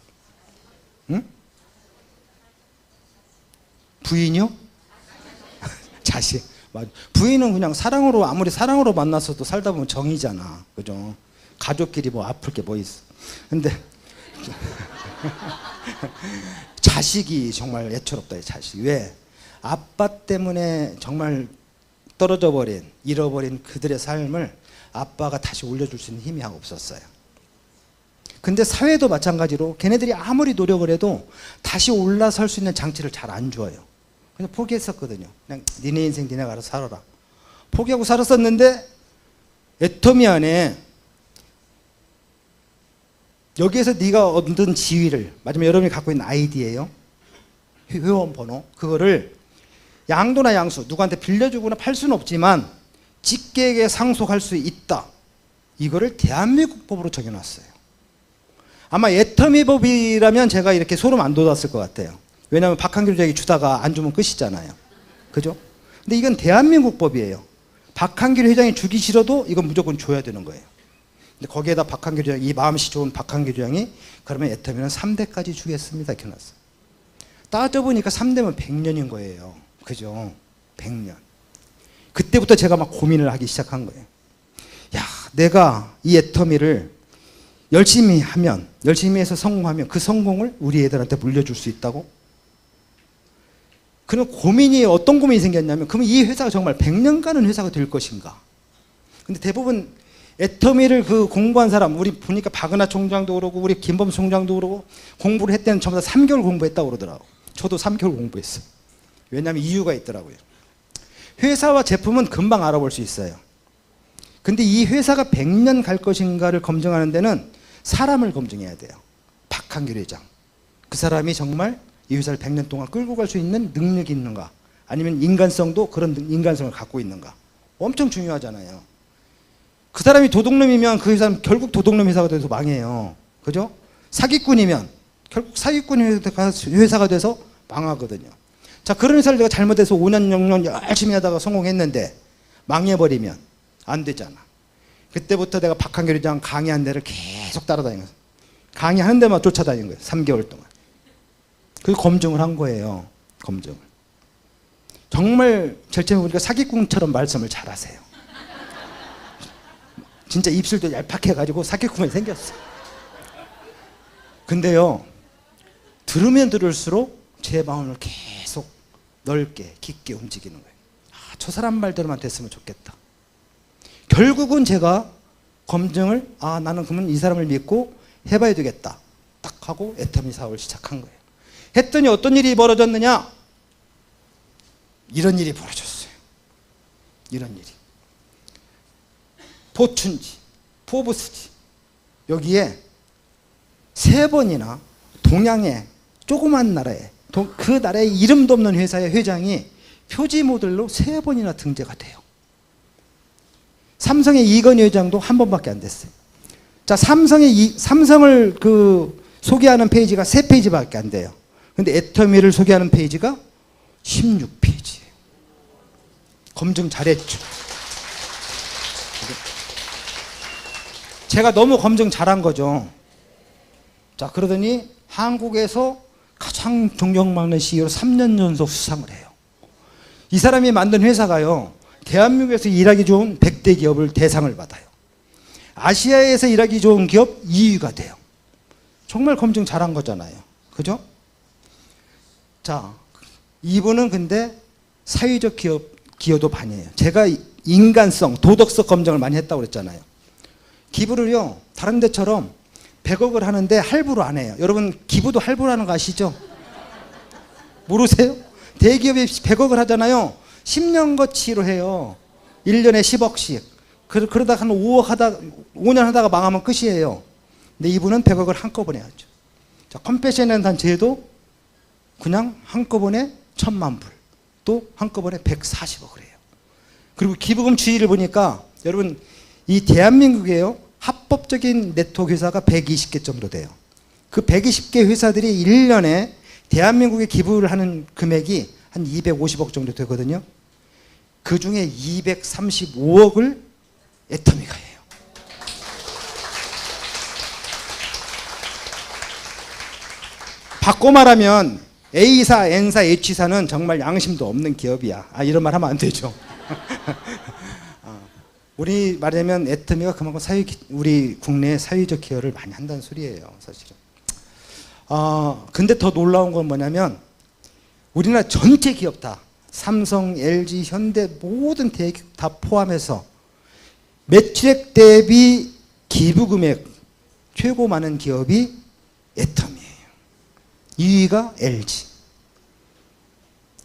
응? 부인이요? 자식. 맞아. 부인은 그냥 사랑으로, 아무리 사랑으로 만났어도 살다 보면 정이잖아. 그죠? 가족끼리 뭐 아플 게 뭐 있어. 근데 자식이 정말 애처롭다, 이 자식. 왜? 아빠 때문에 정말 떨어져 버린, 잃어버린 그들의 삶을 아빠가 다시 올려줄 수 있는 힘이 없었어요. 근데 사회도 마찬가지로 걔네들이 아무리 노력을 해도 다시 올라설 수 있는 장치를 잘 안 줘요. 그냥 포기했었거든요. 그냥 니네 인생 니네가 알아서 살아라. 포기하고 살았었는데 애터미 안에 여기에서 네가 얻은 지위를, 마지막에 여러분이 갖고 있는 아이디예요. 회원 번호. 그거를 양도나 양수, 누구한테 빌려주거나 팔 수는 없지만 직계에게 상속할 수 있다. 이거를 대한민국 법으로 적여놨어요. 아마 애터미 법이라면 제가 이렇게 소름 안 돋았을 것 같아요. 왜냐하면 박한길 회장이 주다가 안 주면 끝이잖아요. 그죠? 근데 이건 대한민국 법이에요. 박한길 회장이 주기 싫어도 이건 무조건 줘야 되는 거예요. 근데 거기에다 박한길 회장, 이 마음씨 좋은 박한길 회장이 그러면 애터미는 3대까지 주겠습니다. 이렇게 놨어요. 따져보니까 3대면 100년인 거예요. 그죠? 100년. 그때부터 제가 막 고민을 하기 시작한 거예요. 야, 내가 이 애터미를 열심히 하면, 열심히 해서 성공하면 그 성공을 우리 애들한테 물려줄 수 있다고? 그럼 고민이, 어떤 고민이 생겼냐면, 그러면 이 회사가 정말 100년간은 회사가 될 것인가? 근데 대부분 애터미를 그 공부한 사람, 우리 보니까 박은하 총장도 그러고 우리 김범수 총장도 그러고 공부를 했대는 전부 다 3개월 공부했다고 그러더라고. 저도 3개월 공부했어요. 왜냐하면 이유가 있더라고요. 회사와 제품은 금방 알아볼 수 있어요. 근데 이 회사가 100년 갈 것인가를 검증하는 데는 사람을 검증해야 돼요. 박한길 회장. 그 사람이 정말 이 회사를 100년 동안 끌고 갈 수 있는 능력이 있는가? 아니면 인간성도 그런 인간성을 갖고 있는가? 엄청 중요하잖아요. 그 사람이 도둑놈이면 그 회사는 결국 도둑놈 회사가 돼서 망해요. 그죠? 사기꾼이면 결국 사기꾼 회사가 돼서 망하거든요. 자, 그런 회사를 내가 잘못해서 5년, 6년 열심히 하다가 성공했는데 망해버리면 안 되잖아. 그때부터 내가 박한길 회장 강의한 데를 계속 따라다니면서 강의하는 데만 쫓아다닌 거예요. 3개월 동안. 그 검증을 한 거예요. 검증을. 정말 절제해 보니까 사기꾼처럼 말씀을 잘하세요. 진짜 입술도 얄팍해가지고 사기꾼이 생겼어. 근데요, 들으면 들을수록 제 마음을 계속 넓게 깊게 움직이는 거예요. 아, 저 사람 말대로만 됐으면 좋겠다. 결국은 제가 검증을, 아, 나는 그러면 이 사람을 믿고 해봐야 되겠다. 딱 하고 애터미 사업을 시작한 거예요. 했더니 어떤 일이 벌어졌느냐? 이런 일이 벌어졌어요. 이런 일이. 포춘지, 포브스지, 여기에 3번이나 동양의 조그만 나라에, 그 나라에 이름도 없는 회사의 회장이 표지 모델로 3번이나 등재가 돼요. 삼성의 이건희 회장도 한 번밖에 안 됐어요. 자, 삼성을 소개하는 페이지가 3페이지밖에 안 돼요. 근데 애터미를 소개하는 페이지가 16페이지예요. 검증 잘했죠. 제가 너무 검증 잘한 거죠. 자, 그러더니 한국에서 가장 존경받는 CEO로 3년 연속 수상을 해요. 이 사람이 만든 회사가요, 대한민국에서 일하기 좋은 100대 기업을 대상을 받아요. 아시아에서 일하기 좋은 기업 2위가 돼요. 정말 검증 잘한 거잖아요. 그죠? 자, 이분은 근데 사회적 기여도 반이에요. 제가 인간성, 도덕성 검증을 많이 했다고 그랬잖아요. 기부를요, 다른 데처럼 100억을 하는데 할부로 안 해요. 여러분, 기부도 할부로 하는 거 아시죠? 모르세요? 대기업이 100억을 하잖아요. 10년 거치로 해요. 1년에 10억씩. 그러다가 한 5년 하다가 망하면 끝이에요. 근데 이분은 100억을 한꺼번에 하죠. 자, 컴패션에 대한 제도 그냥 한꺼번에 1,000만 불, 또 한꺼번에 140억을 해요. 그리고 기부금 추이를 보니까 여러분 이 대한민국에요 합법적인 네트워크 회사가 120개 정도 돼요. 그 120개 회사들이 1년에 대한민국에 기부를 하는 금액이 한 250억 정도 되거든요. 그 중에 235억을 애터미가 해요. 바꿔 말하면 A사, N사, H사는 정말 양심도 없는 기업이야. 이런 말 하면 안 되죠. 우리 말하자면 애터미가 그만큼 우리 국내에 사회적 기여를 많이 한다는 소리예요, 사실은. 근데 더 놀라운 건 뭐냐면 우리나라 전체 기업 다 삼성, LG, 현대 모든 대기업 다 포함해서 매출액 대비 기부 금액 최고 많은 기업이 애터미예요. 2위가 LG.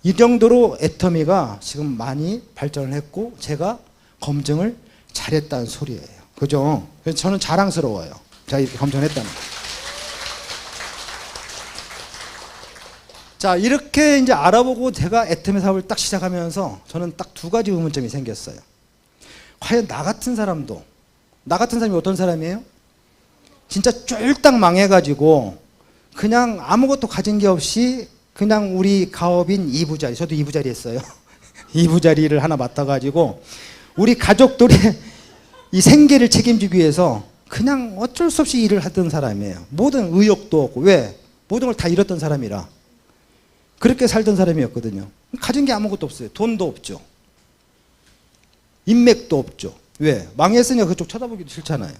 이 정도로 애터미가 지금 많이 발전을 했고 제가 검증을 잘했다는 소리예요. 그죠? 그래서 저는 자랑스러워요. 제가 이렇게 검증을 했다는 거. 자, 이렇게 이제 알아보고 제가 애터미 사업을 딱 시작하면서 저는 딱 두 가지 의문점이 생겼어요. 과연 나 같은 사람이 어떤 사람이에요? 진짜 쫄딱 망해가지고 그냥 아무것도 가진 게 없이 그냥 우리 가업인 이부자리, 저도 이부자리 했어요. 이부자리를 하나 맡아가지고 우리 가족들의 이 생계를 책임지기 위해서 그냥 어쩔 수 없이 일을 하던 사람이에요. 모든 의욕도 없고, 왜? 모든 걸 다 잃었던 사람이라. 그렇게 살던 사람이었거든요. 가진 게 아무것도 없어요. 돈도 없죠. 인맥도 없죠. 왜? 망했으니까 그쪽 쳐다보기도 싫잖아요.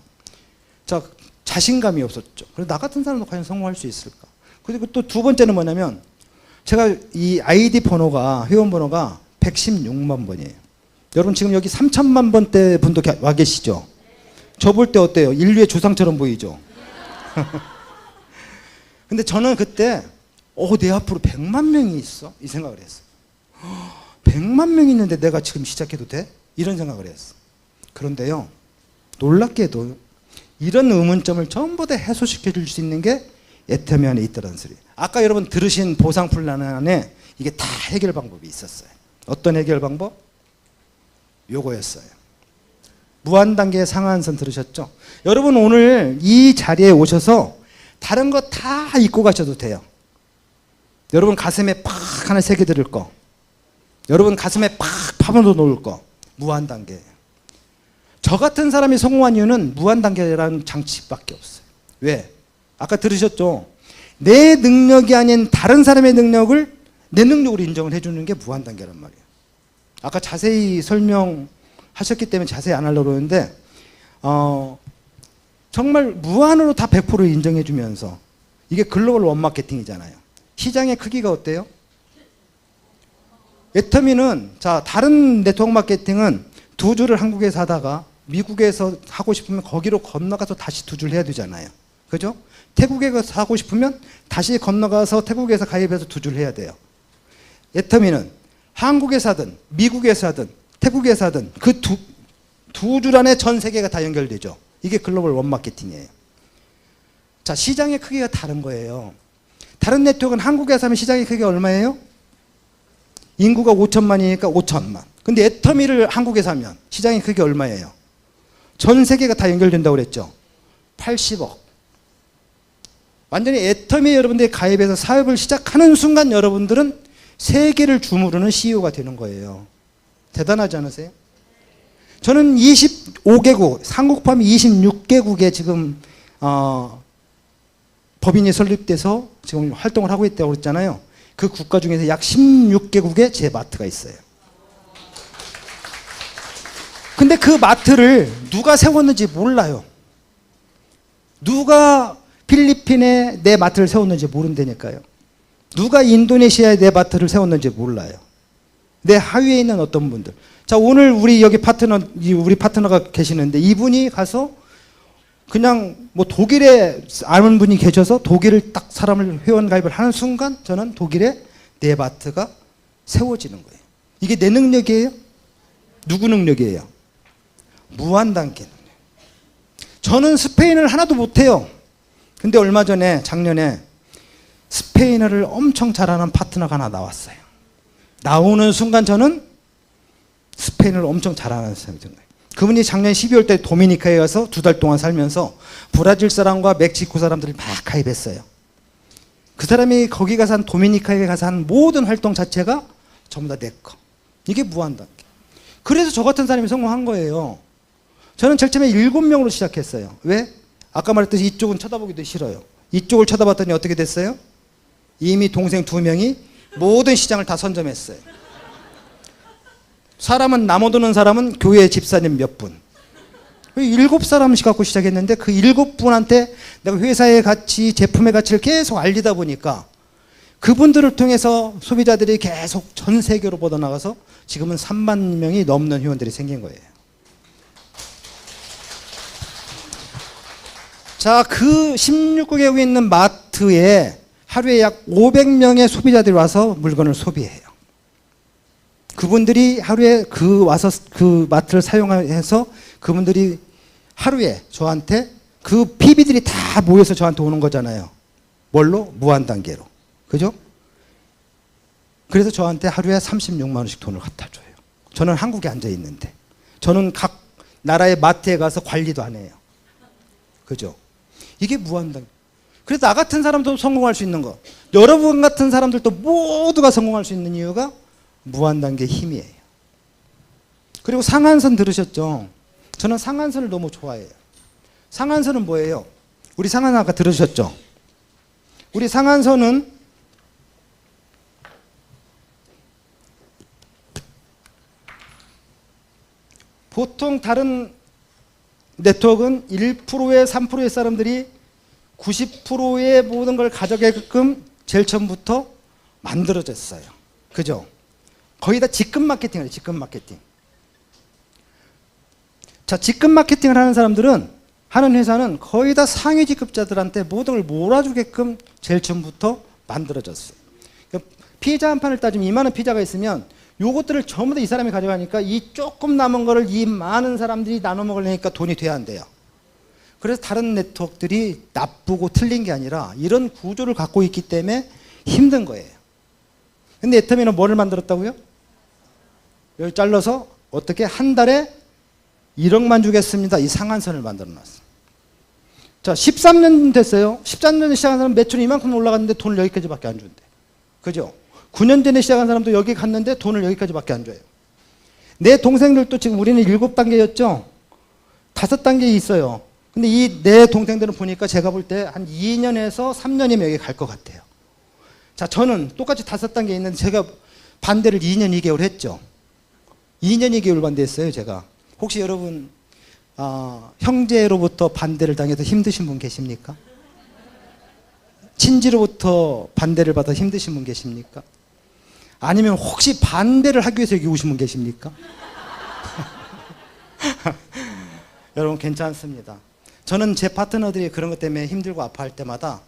자, 자신감이 없었죠. 그래서 나 같은 사람도 과연 성공할 수 있을까? 그리고 또 두 번째는 뭐냐면 제가 이 아이디 번호가, 회원 번호가 116만 번이에요. 여러분 지금 여기 3천만 번대 분도 와 계시죠? 저 볼 때 어때요? 인류의 조상처럼 보이죠? 근데 저는 그때 내 앞으로 100만 명이 있어? 이 생각을 했어요. 100만 명이 있는데 내가 지금 시작해도 돼? 이런 생각을 했어. 그런데요, 놀랍게도 이런 의문점을 전부 다 해소시켜 줄 수 있는 게 애터미 안에 있더라는 소리. 아까 여러분 들으신 보상 플랜 안에 이게 다 해결 방법이 있었어요. 어떤 해결 방법? 요거였어요. 무한단계 상한선 들으셨죠? 여러분 오늘 이 자리에 오셔서 다른 거 다 잊고 가셔도 돼요. 여러분 가슴에 팍 하나 새겨 드릴 거, 여러분 가슴에 팍 파묻어 놓을 거, 무한단계. 저 같은 사람이 성공한 이유는 무한단계라는 장치밖에 없어요. 왜? 아까 들으셨죠? 내 능력이 아닌 다른 사람의 능력을 내 능력으로 인정을 해주는 게 무한단계란 말이에요. 아까 자세히 설명하셨기 때문에 자세히 안 하려고 그러는데 정말 무한으로 다 100% 인정해 주면서 이게 글로벌 원마케팅이잖아요. 시장의 크기가 어때요? 애터미는, 자, 다른 네트워크 마케팅은 두 줄을 한국에서 하다가 미국에서 하고 싶으면 거기로 건너가서 다시 두 줄 해야 되잖아요. 그죠? 태국에 가서 하고 싶으면 다시 건너가서 태국에서 가입해서 두 줄 해야 돼요. 애터미는 한국에서 하든 미국에서 하든 태국에서 하든 그 두 줄 안에 전 세계가 다 연결되죠. 이게 글로벌 원마케팅이에요. 자, 시장의 크기가 다른 거예요. 다른 네트워크는 한국에서 하면 시장의 크기가 얼마예요? 인구가 5천만이니까 5천만. 근데 애터미를 한국에서 하면 시장의 크기가 얼마예요? 전 세계가 다 연결된다고 그랬죠. 80억. 완전히 애터미 여러분들이 가입해서 사업을 시작하는 순간 여러분들은 세계를 주무르는 CEO가 되는 거예요. 대단하지 않으세요? 저는 25개국, 한국 포함 26개국에 지금 법인이 설립돼서 지금 활동을 하고 있다고 그랬잖아요. 그 국가 중에서 약 16개국에 제 마트가 있어요. 근데 그 마트를 누가 세웠는지 몰라요. 누가 필리핀에 내 마트를 세웠는지 모른다니까요. 누가 인도네시아에 내 마트를 세웠는지 몰라요. 내 하위에 있는 어떤 분들. 자, 오늘 우리 여기 우리 파트너가 계시는데 이분이 가서 그냥 뭐 독일에 아는 분이 계셔서 독일을 딱 사람을 회원 가입을 하는 순간 저는 독일에 내 마트가 세워지는 거예요. 이게 내 능력이에요? 누구 능력이에요? 무한단계 능력. 저는 스페인을 하나도 못해요. 근데 얼마 전에 작년에 스페인어를 엄청 잘하는 파트너가 하나 나왔어요. 나오는 순간 저는 스페인어를 엄청 잘하는 사람이 된 거예요. 그분이 작년 12월 때 도미니카에 가서 2달 동안 살면서 브라질 사람과 멕시코 사람들이 막 가입했어요. 그 사람이 거기 가서 한 도미니카에 가서 한 모든 활동 자체가 전부 다 내 거. 이게 무한단계. 그래서 저 같은 사람이 성공한 거예요. 저는 제일 처음에 7명으로 시작했어요. 왜? 아까 말했듯이 이쪽은 쳐다보기도 싫어요. 이쪽을 쳐다봤더니 어떻게 됐어요? 이미 동생 2명이 모든 시장을 다 선점했어요. 사람은 나무 드는 사람은 교회 집사님 몇 분. 7사람씩 갖고 시작했는데 그 7분한테 내가 회사의 가치, 제품의 가치를 계속 알리다 보니까 그분들을 통해서 소비자들이 계속 전 세계로 뻗어나가서 지금은 3만 명이 넘는 회원들이 생긴 거예요. 자, 그 16개국에 있는 마트에 하루에 약 500명의 소비자들이 와서 물건을 소비해요. 그분들이 하루에 와서 그 마트를 사용해서 그분들이 하루에 저한테 그 PB들이 다 모여서 저한테 오는 거잖아요. 뭘로? 무한단계로. 그죠? 그래서 저한테 하루에 36만 원씩 돈을 갖다 줘요. 저는 한국에 앉아 있는데. 저는 각 나라의 마트에 가서 관리도 안 해요. 그죠? 이게 무한단계. 그래서 나 같은 사람도 성공할 수 있는 거. 여러분 같은 사람들도 모두가 성공할 수 있는 이유가 무한단계의 힘이에요. 그리고 상한선 들으셨죠? 저는 상한선을 너무 좋아해요. 상한선은 뭐예요? 우리 상한선 아까 들으셨죠? 우리 상한선은 보통 다른 네트워크는 1%의 3%의 사람들이 90%의 모든 걸 가져가게끔 제일 처음부터 만들어졌어요. 그죠? 거의 다 직급 마케팅이에요. 직급 마케팅. 자, 직급 마케팅을 하는 사람들은, 하는 회사는 거의 다 상위 직급자들한테 모든 걸 몰아주게끔 제일 처음부터 만들어졌어요. 그러니까 피자 한 판을 따지면 2만 원 피자가 있으면 요것들을 전부 다 이 사람이 가져가니까 이 조금 남은 거를 이 많은 사람들이 나눠 먹으려니까 돈이 돼야 한대요. 그래서 다른 네트워크들이 나쁘고 틀린 게 아니라 이런 구조를 갖고 있기 때문에 힘든 거예요. 근데 애터미는 뭐를 만들었다고요? 여기 잘라서 어떻게 한 달에 1억만 주겠습니다. 이 상한선을 만들어 놨어요. 자, 13년 됐어요. 13년에 시작한 사람은 매출이 이만큼 올라갔는데 돈을 여기까지밖에 안 준대. 그죠? 9년 전에 시작한 사람도 여기 갔는데 돈을 여기까지밖에 안 줘요. 내 동생들도 지금 우리는 7단계였죠? 5단계 있어요. 근데 이 내 동생들은 보니까 제가 볼 때 한 2년에서 3년이면 여기 갈 것 같아요. 자, 저는 똑같이 5단계 있는데 제가 반대를 2년 2개월 했죠. 2년 2개월 반대했어요, 제가. 혹시 여러분 형제로부터 반대를 당해서 힘드신 분 계십니까? 친지로부터 반대를 받아 힘드신 분 계십니까? 아니면 혹시 반대를 하기 위해서 여기 오신 분 계십니까? 여러분 괜찮습니다. 저는 제 파트너들이 그런 것 때문에 힘들고 아파할 때마다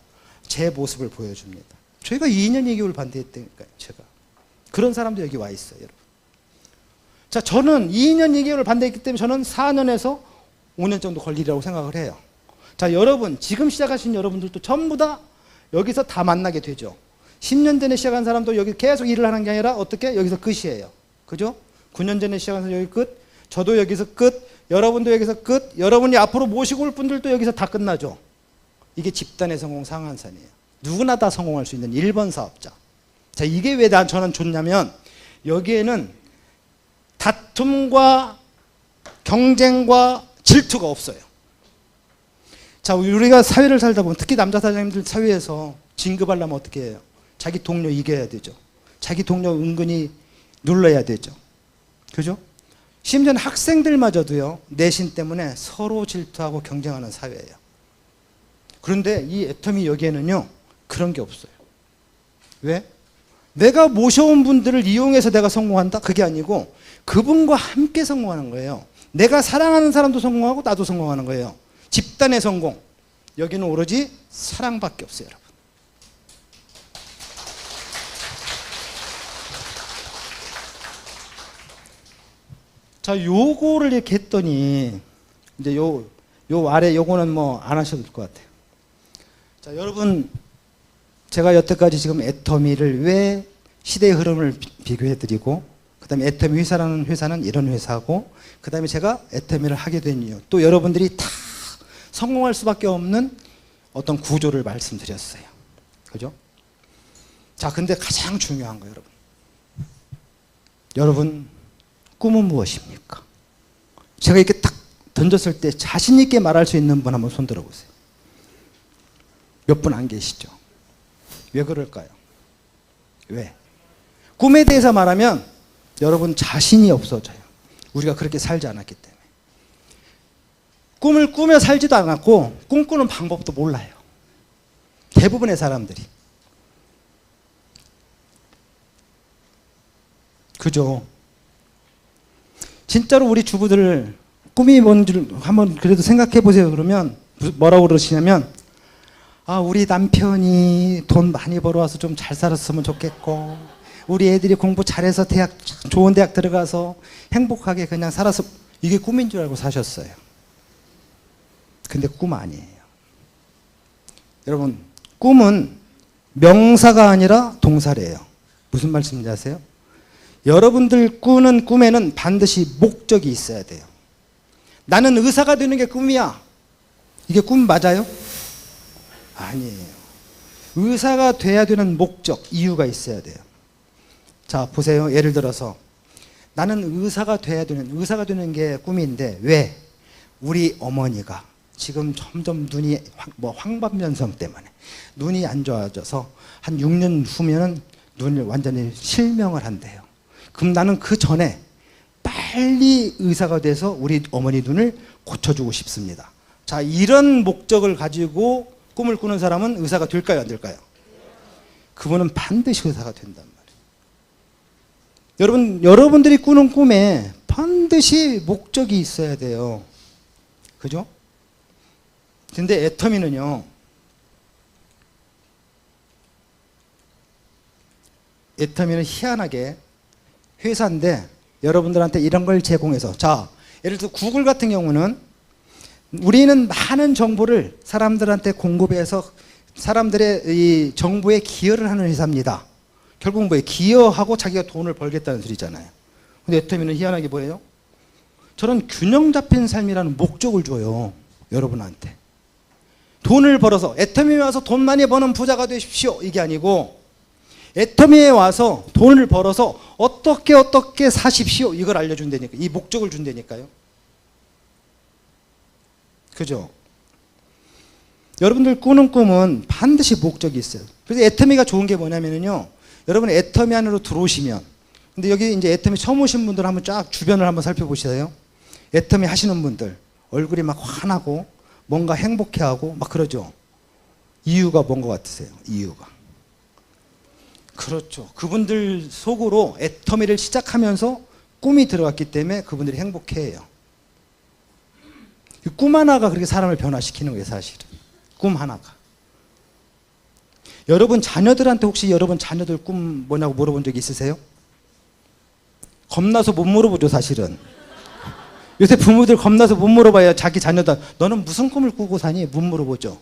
제 모습을 보여줍니다. 저희가 2년 2개월 반대했다니까요. 제가 그런 사람도 여기 와 있어요, 여러분. 자, 저는 2년 2개월 반대했기 때문에 저는 4년에서 5년 정도 걸리라고 생각을 해요. 자, 여러분 지금 시작하신 여러분들도 전부 다 여기서 다 만나게 되죠. 10년 전에 시작한 사람도 여기 계속 일을 하는 게 아니라 어떻게? 여기서 끝이에요. 그죠? 9년 전에 시작한 사람 여기 끝, 저도 여기서 끝, 여러분도 여기서 끝, 여러분이 앞으로 모시고 올 분들도 여기서 다 끝나죠. 이게 집단의 성공 상한선이에요. 누구나 다 성공할 수 있는 1번 사업자. 자, 이게 왜 저는 좋냐면 여기에는 다툼과 경쟁과 질투가 없어요. 자, 우리가 사회를 살다 보면 특히 남자 사장님들 사회에서 진급하려면 어떻게 해요? 자기 동료 이겨야 되죠. 자기 동료 은근히 눌러야 되죠. 그죠? 심지어는 학생들마저도요, 내신 때문에 서로 질투하고 경쟁하는 사회예요. 그런데 이 애터미 여기에는요, 그런 게 없어요. 왜? 내가 모셔온 분들을 이용해서 내가 성공한다? 그게 아니고 그분과 함께 성공하는 거예요. 내가 사랑하는 사람도 성공하고 나도 성공하는 거예요. 집단의 성공. 여기는 오로지 사랑밖에 없어요, 여러분. 자, 요거를 이렇게 했더니 이제 요 아래 요거는 뭐 안 하셔도 될 것 같아요. 자, 여러분 제가 여태까지 지금 애터미를 왜 시대의 흐름을 비교해드리고, 그 다음에 애터미 회사라는 회사는 이런 회사고, 그 다음에 제가 애터미를 하게 된 이유, 또 여러분들이 다 성공할 수밖에 없는 어떤 구조를 말씀드렸어요. 그죠? 자, 근데 가장 중요한 거예요, 여러분. 여러분, 꿈은 무엇입니까? 제가 이렇게 딱 던졌을 때 자신 있게 말할 수 있는 분 한번 손 들어보세요. 몇 분 안 계시죠? 왜 그럴까요? 왜? 꿈에 대해서 말하면 여러분 자신이 없어져요. 우리가 그렇게 살지 않았기 때문에. 꿈을 꾸며 살지도 않았고 꿈꾸는 방법도 몰라요. 대부분의 사람들이. 그죠? 진짜로 우리 주부들 꿈이 뭔지 한번 그래도 생각해 보세요. 그러면 뭐라고 그러시냐면, 아, 우리 남편이 돈 많이 벌어와서 좀 잘 살았으면 좋겠고, 우리 애들이 공부 잘해서 좋은 대학 들어가서 행복하게 그냥 살아서, 이게 꿈인 줄 알고 사셨어요. 근데 꿈 아니에요. 여러분, 꿈은 명사가 아니라 동사래요. 무슨 말씀인지 아세요? 여러분들 꾸는 꿈에는 반드시 목적이 있어야 돼요. 나는 의사가 되는 게 꿈이야. 이게 꿈 맞아요? 아니에요. 의사가 돼야 되는 목적, 이유가 있어야 돼요. 자, 보세요. 예를 들어서 나는 의사가 되는 게 꿈인데, 왜? 우리 어머니가 지금 점점 눈이 황반변성 때문에 눈이 안 좋아져서 한 6년 후면은 눈을 완전히 실명을 한대요. 그럼 나는 그 전에 빨리 의사가 돼서 우리 어머니 눈을 고쳐주고 싶습니다. 자, 이런 목적을 가지고 꿈을 꾸는 사람은 의사가 될까요, 안 될까요? 그분은 반드시 의사가 된단 말이에요. 여러분들이 꾸는 꿈에 반드시 목적이 있어야 돼요. 그죠? 근데 애터미는요, 애터미는 희한하게 회사인데 여러분들한테 이런 걸 제공해서, 자, 예를 들어 구글 같은 경우는 우리는 많은 정보를 사람들한테 공급해서 사람들의 이 정보에 기여를 하는 회사입니다. 결국 뭐예요? 기여하고 자기가 돈을 벌겠다는 소리잖아요. 근데 애터미는 희한하게 뭐예요? 저런 균형 잡힌 삶이라는 목적을 줘요. 여러분한테. 돈을 벌어서 애터미에 와서 돈 많이 버는 부자가 되십시오. 이게 아니고 애터미에 와서 돈을 벌어서 어떻게 사십시오. 이걸 알려준다니까. 이 목적을 준다니까요. 그죠? 여러분들 꾸는 꿈은 반드시 목적이 있어요. 그래서 애터미가 좋은 게 뭐냐면요, 여러분 애터미 안으로 들어오시면, 근데 여기 이제 애터미 처음 오신 분들 한번 쫙 주변을 한번 살펴보시세요. 애터미 하시는 분들 얼굴이 막 환하고 뭔가 행복해하고 막 그러죠. 이유가 뭔 것 같으세요? 이유가. 그렇죠. 그분들 속으로 애터미를 시작하면서 꿈이 들어갔기 때문에 그분들이 행복해해요. 꿈 하나가 그렇게 사람을 변화시키는 거예요, 사실은. 꿈 하나가. 여러분 자녀들한테 혹시 여러분 자녀들 꿈 뭐냐고 물어본 적 있으세요? 겁나서 못 물어보죠, 사실은. 요새 부모들 겁나서 못 물어봐요. 자기 자녀들 너는 무슨 꿈을 꾸고 사니? 못 물어보죠.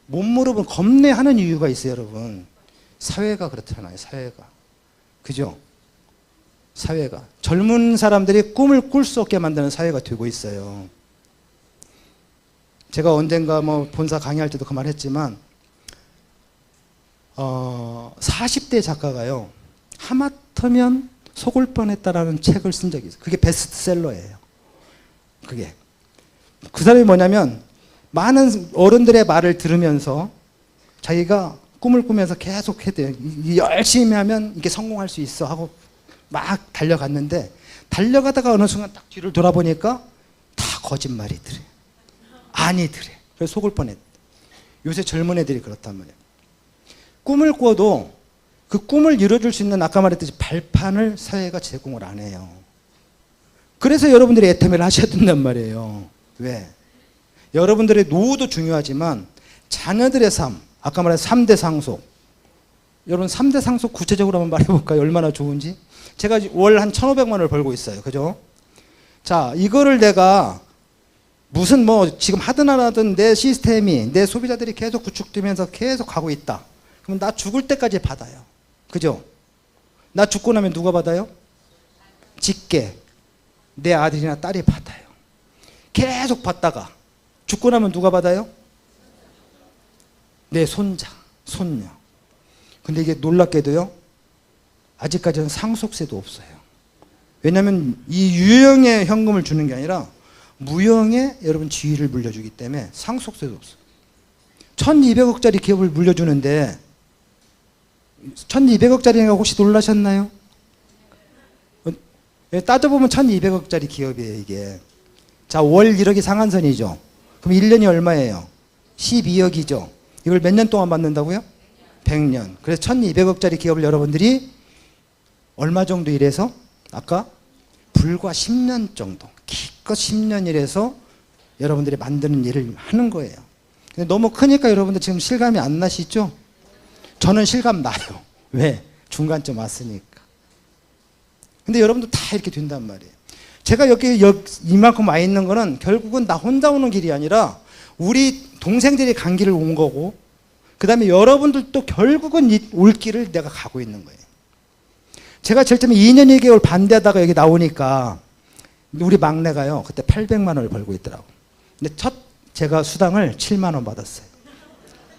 못 물어보면 겁내하는 이유가 있어요, 여러분. 사회가 그렇잖아요, 사회가. 그죠? 사회가. 젊은 사람들이 꿈을 꿀 수 없게 만드는 사회가 되고 있어요. 제가 언젠가 뭐 본사 강의할 때도 그 말 했지만, 40대 작가가요, 하마터면 속을 뻔했다라는 책을 쓴 적이 있어요. 그게 베스트셀러예요. 그게. 그 사람이 뭐냐면, 많은 어른들의 말을 들으면서 자기가 꿈을 꾸면서 계속 해대요. 열심히 하면 이게 성공할 수 있어 하고 막 달려갔는데, 달려가다가 어느 순간 딱 뒤를 돌아보니까 다 거짓말이더래. 아니더래. 그래서 속을 뻔했대. 요새 젊은 애들이 그렇단 말이에요. 꿈을 꿔도 그 꿈을 이뤄줄 수 있는, 아까 말했듯이 발판을 사회가 제공을 안 해요. 그래서 여러분들이 애터미를 하셔야 된단 말이에요. 왜? 여러분들의 노후도 중요하지만 자녀들의 삶, 아까 말한 3대 상속. 여러분 3대 상속 구체적으로 한번 말해볼까요? 얼마나 좋은지. 제가 월 한 1,500만 원을 벌고 있어요. 그죠? 자, 이거를 내가 무슨 뭐 지금 하든 안 하든 내 시스템이, 내 소비자들이 계속 구축되면서 계속 가고 있다. 그럼 나 죽을 때까지 받아요. 그죠? 나 죽고 나면 누가 받아요? 직계, 내 아들이나 딸이 받아요. 계속 받다가 죽고 나면 누가 받아요? 내 손자, 손녀. 근데 이게 놀랍게도요, 아직까지는 상속세도 없어요. 왜냐하면 이 유형의 현금을 주는 게 아니라 무형의 여러분 지위를 물려주기 때문에 상속세도 없어요. 1200억짜리 기업을 물려주는데 1200억짜리가 혹시 놀라셨나요? 따져보면 1200억짜리 기업이에요, 이게. 자, 월 1억이 상한선이죠. 그럼 1년이 얼마예요? 12억이죠. 이걸 몇 년 동안 받는다고요? 100년. 그래서 1200억짜리 기업을 여러분들이 얼마 정도 일해서? 아까 불과 10년 정도, 기껏 10년 일해서 여러분들이 만드는 일을 하는 거예요. 근데 너무 크니까 여러분들 지금 실감이 안 나시죠? 저는 실감 나요. 왜? 중간쯤 왔으니까. 근데 여러분들 다 이렇게 된단 말이에요. 제가 여기 이만큼 와 있는 거는 결국은 나 혼자 오는 길이 아니라 우리 동생들이 간 길을 온 거고, 그 다음에 여러분들도 결국은 올 길을 내가 가고 있는 거예요. 제가 제일 처음에 2년 1개월 반대하다가 여기 나오니까 우리 막내가요, 그때 800만 원을 벌고 있더라고. 근데 제가 수당을 7만 원 받았어요.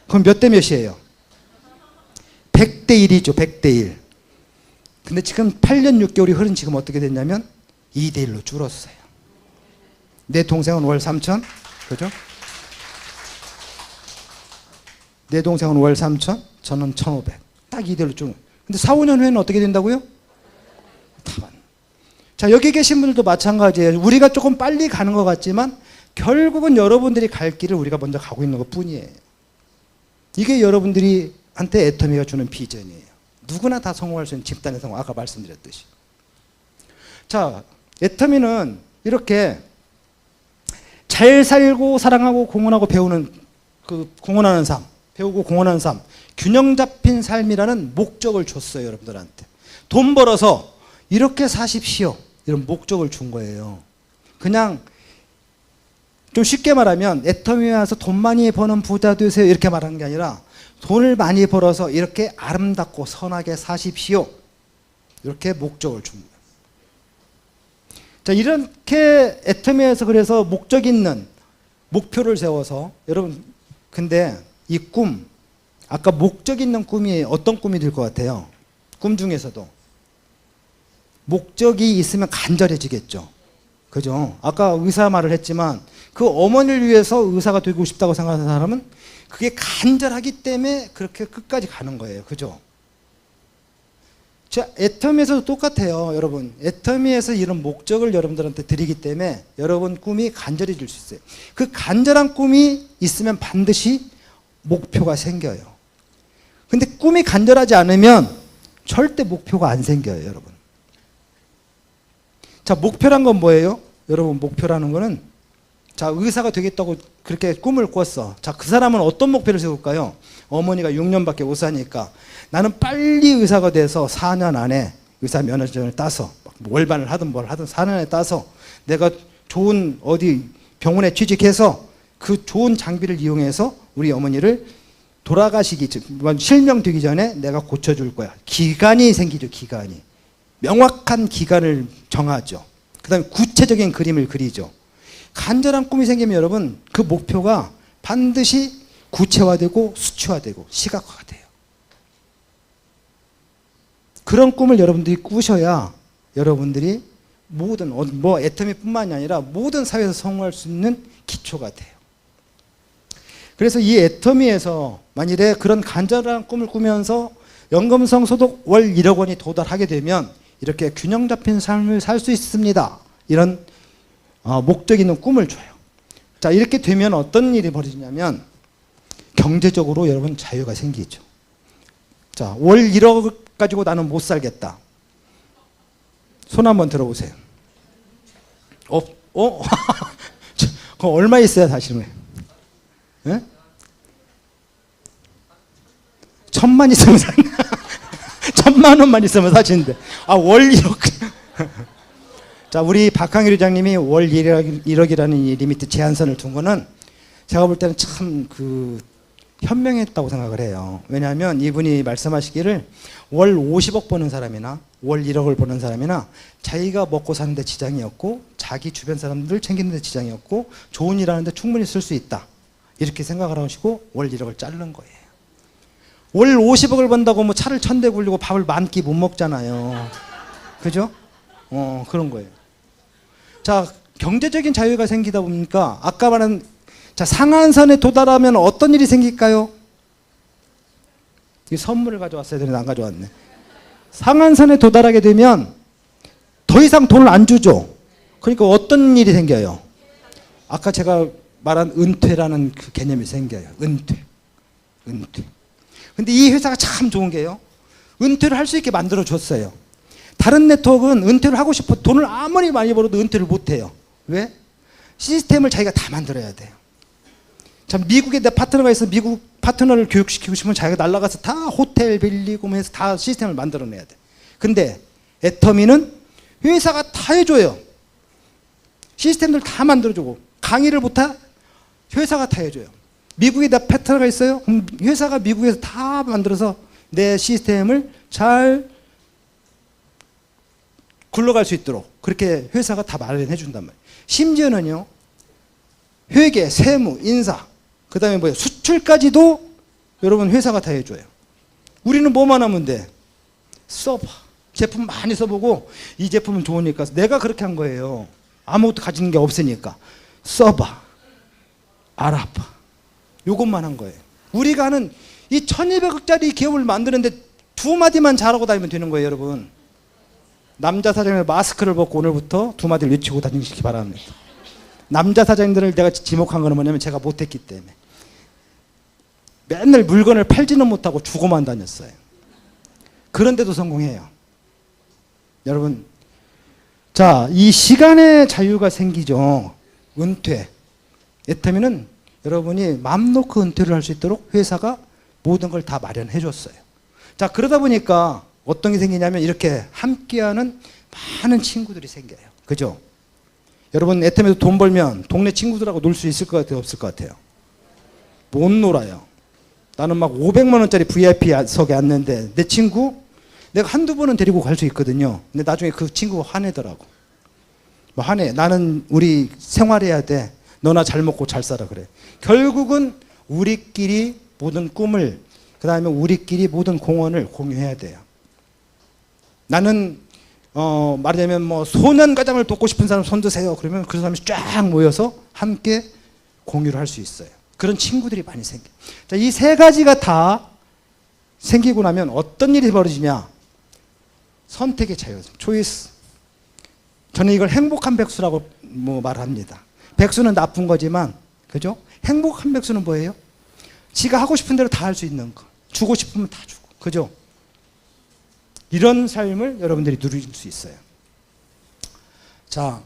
그럼 몇 대 몇이에요? 100대 1이죠, 100대 1. 근데 지금 8년 6개월이 흐른 지금 어떻게 됐냐면 2대 1로 줄었어요. 내 동생은 월 3천, 그죠? 내 동생은 월 3천, 저는 1,500. 딱 2대 1로 줄은. 근데 4, 5년 후에는 어떻게 된다고요? 다만. 자, 여기 계신 분들도 마찬가지예요. 우리가 조금 빨리 가는 것 같지만 결국은 여러분들이 갈 길을 우리가 먼저 가고 있는 것 뿐이에요. 이게 여러분들이 한테 애터미가 주는 비전이에요. 누구나 다 성공할 수 있는 집단의 성공, 아까 말씀드렸듯이. 자, 애터미는 이렇게 잘 살고 사랑하고 공헌하고 배우는, 공헌하는 삶, 배우고 공헌하는 삶, 균형 잡힌 삶이라는 목적을 줬어요, 여러분들한테. 돈 벌어서 이렇게 사십시오, 이런 목적을 준 거예요. 그냥 좀 쉽게 말하면 애터미에 와서 돈 많이 버는 부자 되세요, 이렇게 말하는 게 아니라 돈을 많이 벌어서 이렇게 아름답고 선하게 사십시오, 이렇게 목적을 준 거예요. 자, 이렇게 애터미에서 그래서 목적 있는 목표를 세워서, 여러분, 근데 이 꿈, 아까 목적 있는 꿈이 어떤 꿈이 될 것 같아요? 꿈 중에서도 목적이 있으면 간절해지겠죠. 그죠? 아까 의사 말을 했지만 그 어머니를 위해서 의사가 되고 싶다고 생각하는 사람은 그게 간절하기 때문에 그렇게 끝까지 가는 거예요. 그죠? 자, 애터미에서도 똑같아요, 여러분. 애터미에서 이런 목적을 여러분들한테 드리기 때문에 여러분 꿈이 간절해질 수 있어요. 그 간절한 꿈이 있으면 반드시 목표가 생겨요. 근데 꿈이 간절하지 않으면 절대 목표가 안 생겨요, 여러분. 자, 목표란 건 뭐예요? 여러분, 목표라는 거는, 자, 의사가 되겠다고 그렇게 꿈을 꿨어. 자, 그 사람은 어떤 목표를 세울까요? 어머니가 6년밖에 못 사니까 나는 빨리 의사가 돼서 4년 안에 의사 면허증을 따서 월반을 하든 뭘 하든 4년 안에 따서 내가 좋은 어디 병원에 취직해서 그 좋은 장비를 이용해서 우리 어머니를 돌아가시기, 실명되기 전에 내가 고쳐줄 거야. 기간이 생기죠, 기간이. 명확한 기간을 정하죠. 그 다음에 구체적인 그림을 그리죠. 간절한 꿈이 생기면 여러분, 그 목표가 반드시 구체화되고 수치화되고 시각화가 돼요. 그런 꿈을 여러분들이 꾸셔야 여러분들이 모든, 애터미뿐만이 아니라 모든 사회에서 성공할 수 있는 기초가 돼요. 그래서 이 애터미에서 만일에 그런 간절한 꿈을 꾸면서 연금성 소득 월 1억 원이 도달하게 되면 이렇게 균형 잡힌 삶을 살 수 있습니다, 이런 목적 있는 꿈을 줘요. 자, 이렇게 되면 어떤 일이 벌어지냐면 경제적으로 여러분 자유가 생기죠. 자, 월 1억 가지고 나는 못 살겠다. 손 한번 들어보세요. 그럼 얼마 있어야 사시는 거예요? 예? 1,000만 있으면 사 1,000만 원만 있으면 사시는데, 월 1억. 자, 우리 박항일 회장님이 월 1억이라는 이 리미트 제한선을 둔 거는 제가 볼 때는 참 현명했다고 생각을 해요. 왜냐하면 이분이 말씀하시기를 월 50억 버는 사람이나 월 1억을 버는 사람이나 자기가 먹고 사는데 지장이 없고 자기 주변 사람들 챙기는 데 지장이 없고 좋은 일 하는데 충분히 쓸 수 있다. 이렇게 생각을 하시고 월 1억을 자르는 거예요. 월 50억을 번다고 뭐 차를 1000대 굴리고 밥을 만 끼 못 먹잖아요. 그죠? 그런 거예요. 자, 경제적인 자유가 생기다 보니까 아까 말한 자, 상한선에 도달하면 어떤 일이 생길까요? 이 선물을 가져왔어야 되는데 안 가져왔네. 상한선에 도달하게 되면 더 이상 돈을 안 주죠. 그러니까 어떤 일이 생겨요? 아까 제가 말한 은퇴라는 그 개념이 생겨요. 은퇴. 근데 이 회사가 참 좋은 게요. 은퇴를 할 수 있게 만들어 줬어요. 다른 네트워크는 은퇴를 하고 싶어 돈을 아무리 많이 벌어도 은퇴를 못 해요. 왜? 시스템을 자기가 다 만들어야 돼요. 참 미국에 내 파트너가 있어. 미국 파트너를 교육시키고 싶으면 자기가 날아가서 다 호텔 빌리고 해서 다 시스템을 만들어내야 돼. 근데 애터미는 회사가 다 해줘요. 시스템들 다 만들어주고 강의를 못해? 회사가 다 해줘요. 미국에 내 파트너가 있어요? 그럼 회사가 미국에서 다 만들어서 내 시스템을 잘 굴러갈 수 있도록 그렇게 회사가 다 마련해 준단 말이에요. 심지어는요. 회계, 세무, 인사 그 다음에 뭐예요? 수출까지도 여러분 회사가 다 해줘요. 우리는 뭐만 하면 돼? 써봐. 제품 많이 써보고 이 제품은 좋으니까 내가 그렇게 한 거예요. 아무것도 가지는 게 없으니까 써봐. 알아봐. 요것만 한 거예요. 우리가 하는 이 1200억짜리 기업을 만드는데 두 마디만 잘하고 다니면 되는 거예요, 여러분. 남자 사장님은 마스크를 벗고 오늘부터 두 마디를 외치고 다니시기 바랍니다. 남자 사장님들을 내가 지목한 거는 뭐냐면 제가 못했기 때문에. 맨날 물건을 팔지는 못하고 주고만 다녔어요. 그런데도 성공해요. 여러분, 자, 이 시간의 자유가 생기죠. 은퇴. 애터미는 여러분이 맘 놓고 은퇴를 할 수 있도록 회사가 모든 걸 다 마련해 줬어요. 자, 그러다 보니까 어떤 게 생기냐면 이렇게 함께하는 많은 친구들이 생겨요. 그죠? 여러분, 애터미에서 돈 벌면 동네 친구들하고 놀 수 있을 것 같아요? 없을 것 같아요? 못 놀아요. 나는 막 500만 원짜리 VIP석에 앉는데 내 친구 내가 한두 번은 데리고 갈 수 있거든요. 근데 나중에 그 친구가 화내더라고. 뭐 화내. 나는 우리 생활해야 돼. 너나 잘 먹고 잘 살아 그래. 결국은 우리끼리 모든 꿈을 그 다음에 우리끼리 모든 공헌을 공유해야 돼요. 나는 말하자면 뭐 소년가장을 돕고 싶은 사람 손 드세요. 그러면 그 사람이 쫙 모여서 함께 공유를 할 수 있어요. 그런 친구들이 많이 생겨. 자, 이 세 가지가 다 생기고 나면 어떤 일이 벌어지냐? 선택의 자유, 초이스. 저는 이걸 행복한 백수라고 말합니다. 백수는 나쁜 거지만, 그죠? 행복한 백수는 뭐예요? 지가 하고 싶은 대로 다 할 수 있는 거. 주고 싶으면 다 주고, 그죠? 이런 삶을 여러분들이 누릴 수 있어요. 자,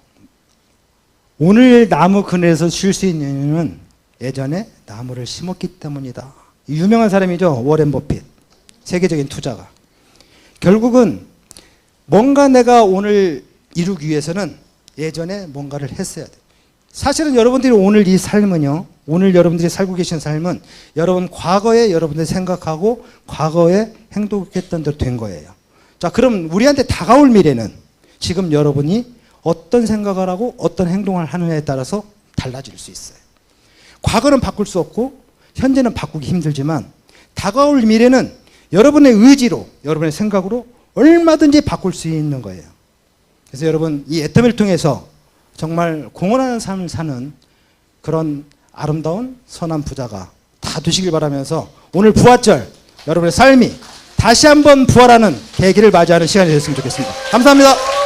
오늘 나무 그늘에서 쉴 수 있는 이유는 예전에 나무를 심었기 때문이다. 유명한 사람이죠. 워렌 버핏. 세계적인 투자가. 결국은 뭔가 내가 오늘 이루기 위해서는 예전에 뭔가를 했어야 돼. 사실은 여러분들이 오늘 이 삶은요. 오늘 여러분들이 살고 계신 삶은 여러분 과거에 여러분들이 생각하고 과거에 행동했던 대로 된 거예요. 자, 그럼 우리한테 다가올 미래는 지금 여러분이 어떤 생각을 하고 어떤 행동을 하느냐에 따라서 달라질 수 있어요. 과거는 바꿀 수 없고 현재는 바꾸기 힘들지만 다가올 미래는 여러분의 의지로 여러분의 생각으로 얼마든지 바꿀 수 있는 거예요. 그래서 여러분 이 애터미를 통해서 정말 공헌하는 삶을 사는 그런 아름다운 선한 부자가 다 되시길 바라면서 오늘 부활절 여러분의 삶이 다시 한번 부활하는 계기를 맞이하는 시간이 됐으면 좋겠습니다. 감사합니다.